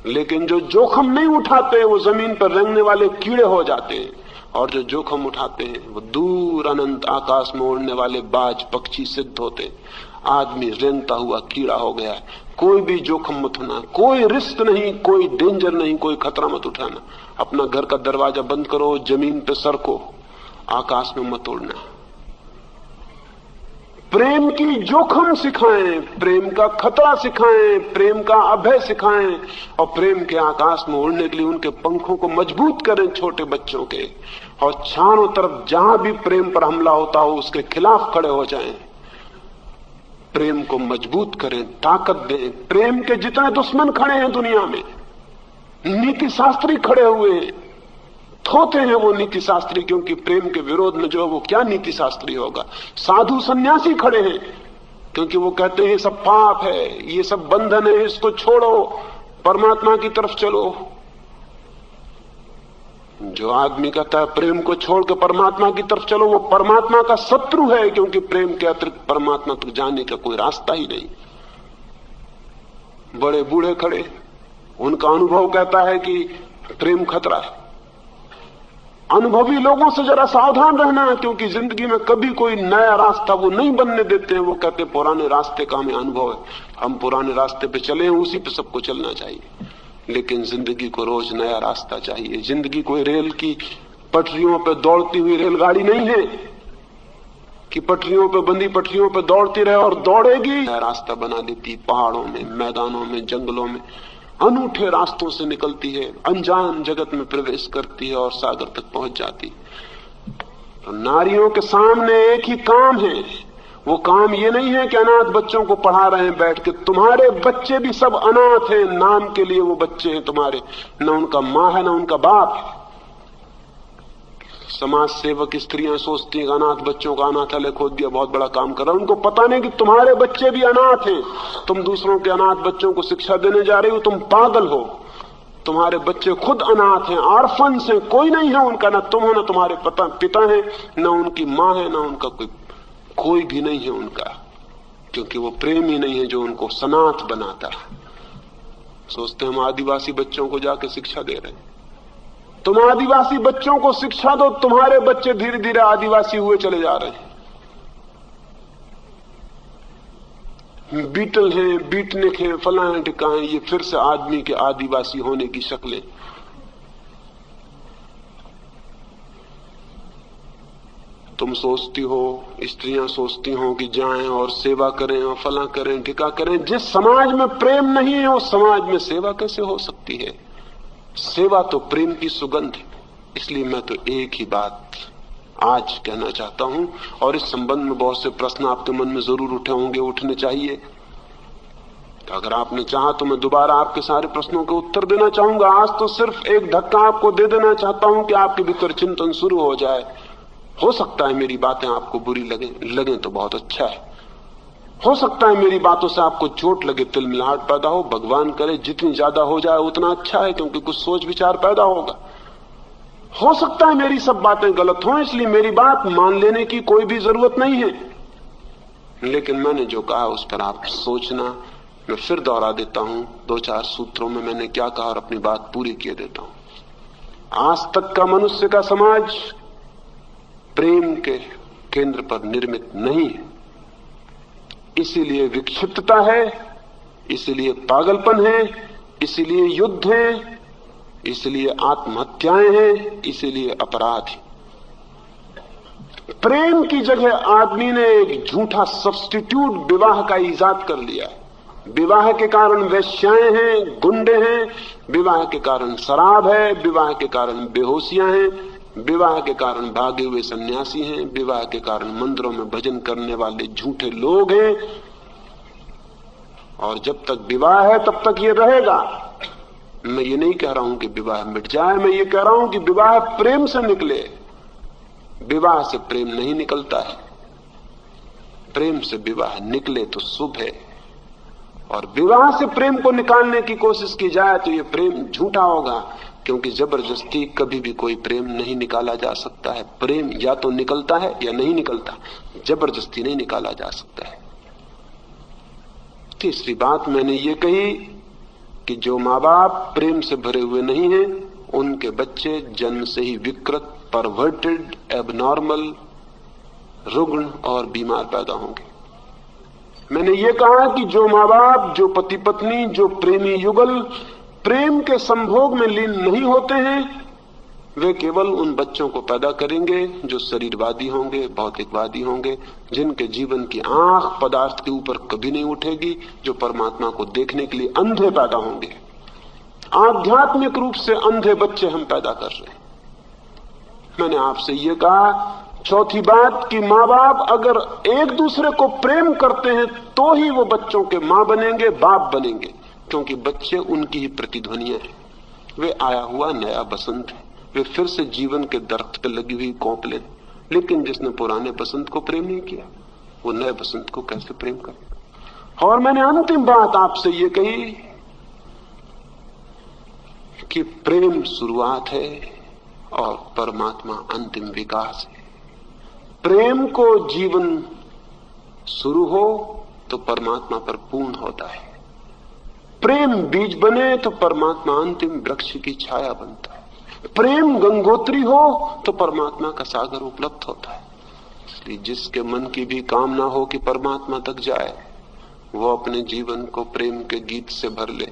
लेकिन जो जोखम नहीं उठाते वो जमीन पर रेंगने वाले कीड़े हो जाते हैं, और जो जोखम उठाते हैं वो दूर अनंत आकाश में उड़ने वाले बाज पक्षी सिद्ध होते हैं। आदमी रेंगता हुआ कीड़ा हो गया है। कोई भी जोखम मत उठाना, कोई रिस्क नहीं, कोई डेंजर नहीं, कोई खतरा मत उठाना। अपना घर का दरवाजा बंद करो, जमीन पे सरको, आकाश में मत उड़ना। प्रेम की जोखम सिखाएं, प्रेम का खतरा सिखाएं, प्रेम का अभय सिखाएं, और प्रेम के आकाश में उड़ने के लिए उनके पंखों को मजबूत करें छोटे बच्चों के, और चारों तरफ जहां भी प्रेम पर हमला होता हो उसके खिलाफ खड़े हो जाएं। प्रेम को मजबूत करें, ताकत दें। प्रेम के जितने दुश्मन खड़े हैं दुनिया में, नीति शास्त्री खड़े हुए हैं, थोते हैं वो नीति शास्त्री, क्योंकि प्रेम के विरोध में जो है वो क्या नीति शास्त्री होगा। साधु सन्यासी खड़े हैं, क्योंकि वो कहते हैं ये सब पाप है, ये सब बंधन है, इसको छोड़ो, परमात्मा की तरफ चलो। जो आदमी कहता है प्रेम को छोड़ के परमात्मा की तरफ चलो, वो परमात्मा का शत्रु है, क्योंकि प्रेम के अतिरिक्त परमात्मा तक जाने का कोई रास्ता ही नहीं। बड़े बूढ़े खड़े, उनका अनुभव कहता है कि प्रेम खतरा है। अनुभवी लोगों से जरा सावधान रहना, क्योंकि जिंदगी में कभी कोई नया रास्ता वो नहीं बनने देते हैं। वो कहते पुराने रास्ते का हमें अनुभव है, हम पुराने रास्ते पे चले हैं, उसी पे सबको चलना चाहिए। लेकिन जिंदगी को रोज नया रास्ता चाहिए। जिंदगी कोई रेल की पटरियों पे दौड़ती हुई रेलगाड़ी नहीं है कि पटरियों पे बंधी पटरियों पे दौड़ती रहे और दौड़ेगी। नया रास्ता बना देती, पहाड़ों में, मैदानों में, जंगलों में, अनूठे रास्तों से निकलती है, अनजान जगत में प्रवेश करती है और सागर तक पहुंच जाती। तो नारियों के सामने एक ही काम है। वो काम ये नहीं है कि अनाथ बच्चों को पढ़ा रहे हैं बैठ के। तुम्हारे बच्चे भी सब अनाथ हैं, नाम के लिए वो बच्चे हैं तुम्हारे, न उनका माँ है न उनका बाप है। समाज सेवक स्त्रियां सोचती हैं अनाथ बच्चों का अनाथालय खोद दिया, बहुत बड़ा काम कर रहा है। उनको पता नहीं कि तुम्हारे बच्चे भी अनाथ हैं। तुम दूसरों के अनाथ बच्चों को शिक्षा देने जा रही हो, तुम पागल हो। तुम्हारे बच्चे खुद अनाथ हैं, ऑर्फन्स हैं, कोई नहीं है उनका, न तुम हो न तुम्हारे पिता है, न उनकी माँ है, न उनका कोई भी नहीं है उनका, क्योंकि वो प्रेम ही नहीं है जो उनको सनाथ बनाता है। सोचते हम आदिवासी बच्चों को जाके शिक्षा दे रहे हैं। तुम आदिवासी बच्चों को शिक्षा दो, तुम्हारे बच्चे धीरे धीरे आदिवासी हुए चले जा रहे हैं। बीटल हैं, बीटनिक हैं, फलां टिका हैं, ये फिर से आदमी के आदिवासी होने की शक्लें। तुम सोचती हो, स्त्रियां सोचती हो कि जाएं और सेवा करें और फला करें, टिका करें। जिस समाज में प्रेम नहीं है उस समाज में सेवा कैसे हो सकती है? सेवा तो प्रेम की सुगंध है। इसलिए मैं तो एक ही बात आज कहना चाहता हूं, और इस संबंध में बहुत से प्रश्न आपके मन में जरूर उठे होंगे, उठने चाहिए। तो अगर आपने चाहा तो मैं दोबारा आपके सारे प्रश्नों के उत्तर देना चाहूंगा। आज तो सिर्फ एक धक्का आपको दे देना चाहता हूं कि आपके भीतर चिंतन शुरू हो जाए। हो सकता है मेरी बातें आपको बुरी लगे तो बहुत अच्छा है। हो सकता है मेरी बातों से आपको चोट लगे, तिलमिलाहट पैदा हो। भगवान करे जितनी ज्यादा हो जाए उतना अच्छा है, क्योंकि कुछ सोच विचार पैदा होगा। हो सकता है मेरी सब बातें गलत हों, इसलिए मेरी बात मान लेने की कोई भी जरूरत नहीं है। लेकिन मैंने जो कहा उस पर आप सोचना। मैं फिर दोहरा देता हूं, 2-4 सूत्रों में मैंने क्या कहा और अपनी बात पूरी किए देता हूं। आज तक का मनुष्य का समाज प्रेम के केंद्र पर निर्मित नहीं है। इसीलिए विक्षिप्तता है, इसीलिए पागलपन है, इसीलिए युद्ध है, इसलिए आत्महत्याएं हैं, इसीलिए अपराध है। प्रेम की जगह आदमी ने एक झूठा सब्स्टिट्यूट विवाह का इजाद कर लिया है। विवाह के कारण वेश्याएं हैं, गुंडे हैं, विवाह के कारण शराब है, विवाह के कारण बेहोशियां हैं, विवाह के कारण भागे हुए सन्यासी हैं, विवाह के कारण मंदिरों में भजन करने वाले झूठे लोग हैं। और जब तक विवाह है तब तक ये रहेगा। मैं ये नहीं कह रहा हूं कि विवाह मिट जाए, मैं ये कह रहा हूं कि विवाह प्रेम से निकले। विवाह से प्रेम नहीं निकलता है, प्रेम से विवाह निकले तो शुभ है। और विवाह से प्रेम को निकालने की कोशिश की जाए तो ये प्रेम झूठा होगा, क्योंकि जबरदस्ती कभी भी कोई प्रेम नहीं निकाला जा सकता है। प्रेम या तो निकलता है या नहीं निकलता, जबरदस्ती नहीं निकाला जा सकता है। तीसरी बात मैंने ये कही कि जो माँ बाप प्रेम से भरे हुए नहीं हैं, उनके बच्चे जन्म से ही विकृत, परवर्टेड, एबनॉर्मल, रुग्ण और बीमार पैदा होंगे। मैंने ये कहा कि जो माँ बाप, जो पति पत्नी, जो प्रेमी युगल प्रेम के संभोग में लीन नहीं होते हैं, वे केवल उन बच्चों को पैदा करेंगे जो शरीरवादी होंगे, भौतिकवादी होंगे, जिनके जीवन की आंख पदार्थ के ऊपर कभी नहीं उठेगी, जो परमात्मा को देखने के लिए अंधे पैदा होंगे। आध्यात्मिक रूप से अंधे बच्चे हम पैदा कर रहे हैं। मैंने आपसे ये कहा, चौथी बात कि माँ बाप अगर एक दूसरे को प्रेम करते हैं तो ही वो बच्चों के माँ बनेंगे, बाप बनेंगे, क्योंकि बच्चे उनकी ही प्रतिध्वनियां हैं। वे आया हुआ नया बसंत है, वे फिर से जीवन के दरख्त पर लगी हुई कोंपले। लेकिन जिसने पुराने बसंत को प्रेम नहीं किया, वो नए बसंत को कैसे प्रेम करे। और मैंने अंतिम बात आपसे ये कही कि प्रेम शुरुआत है और परमात्मा अंतिम विकास है। प्रेम को जीवन शुरू हो तो परमात्मा पर पूर्ण होता है। प्रेम बीज बने तो परमात्मा अंतिम वृक्ष की छाया बनता है। प्रेम गंगोत्री हो तो परमात्मा का सागर उपलब्ध होता है। इसलिए जिसके मन की भी कामना हो कि परमात्मा तक जाए, वो अपने जीवन को प्रेम के गीत से भर ले।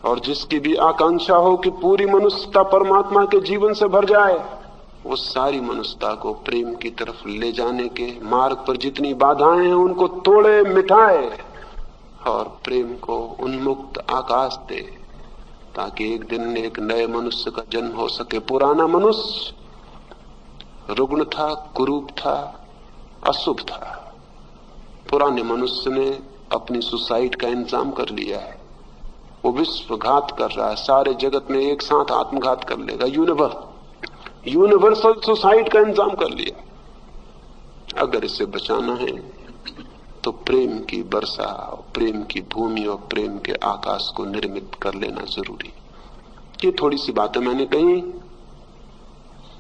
और जिसकी भी आकांक्षा हो कि पूरी मनुष्यता परमात्मा के जीवन से भर जाए, वो सारी मनुष्यता को प्रेम की तरफ ले जाने के मार्ग पर जितनी बाधाएं हैं उनको तोड़े, मिटाए और प्रेम को उन्मुक्त आकाश दे, ताकि एक दिन एक नए मनुष्य का जन्म हो सके। पुराना मनुष्य रुग्ण था, कुरूप था, अशुभ था। पुराने मनुष्य ने अपनी सुसाइड का इंतजाम कर लिया है। वो विश्वघात कर रहा है, सारे जगत में एक साथ आत्मघात कर लेगा। यूनिवर्सल सुसाइड का इंतजाम कर लिया। अगर इसे बचाना है तो प्रेम की वर्षा, प्रेम की भूमि और प्रेम के आकाश को निर्मित कर लेना जरूरी। ये थोड़ी सी बातें मैंने कही।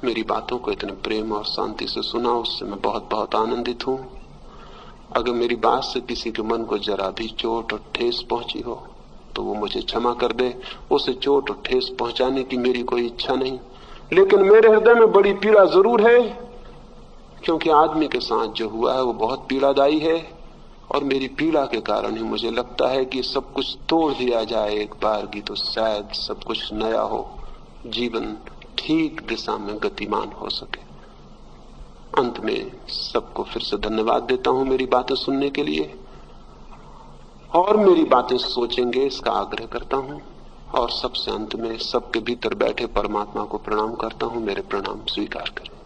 मेरी बातों को इतने प्रेम और शांति से सुना, उससे मैं बहुत बहुत आनंदित हूं। अगर मेरी बात से किसी के मन को जरा भी चोट और ठेस पहुंची हो तो वो मुझे क्षमा कर दे। उसे चोट और ठेस पहुंचाने की मेरी कोई इच्छा नहीं, लेकिन मेरे हृदय में बड़ी पीड़ा जरूर है, क्योंकि आदमी के साथ जो हुआ है वो बहुत पीड़ादायी है। और मेरी पीड़ा के कारण ही मुझे लगता है कि सब कुछ तोड़ दिया जाए एक बार की तो शायद सब कुछ नया हो, जीवन ठीक दिशा में गतिमान हो सके। अंत में सबको फिर से धन्यवाद देता हूं मेरी बातें सुनने के लिए, और मेरी बातें सोचेंगे इसका आग्रह करता हूं। और सबसे अंत में सबके भीतर बैठे परमात्मा को प्रणाम करता हूं। मेरे प्रणाम स्वीकार करें।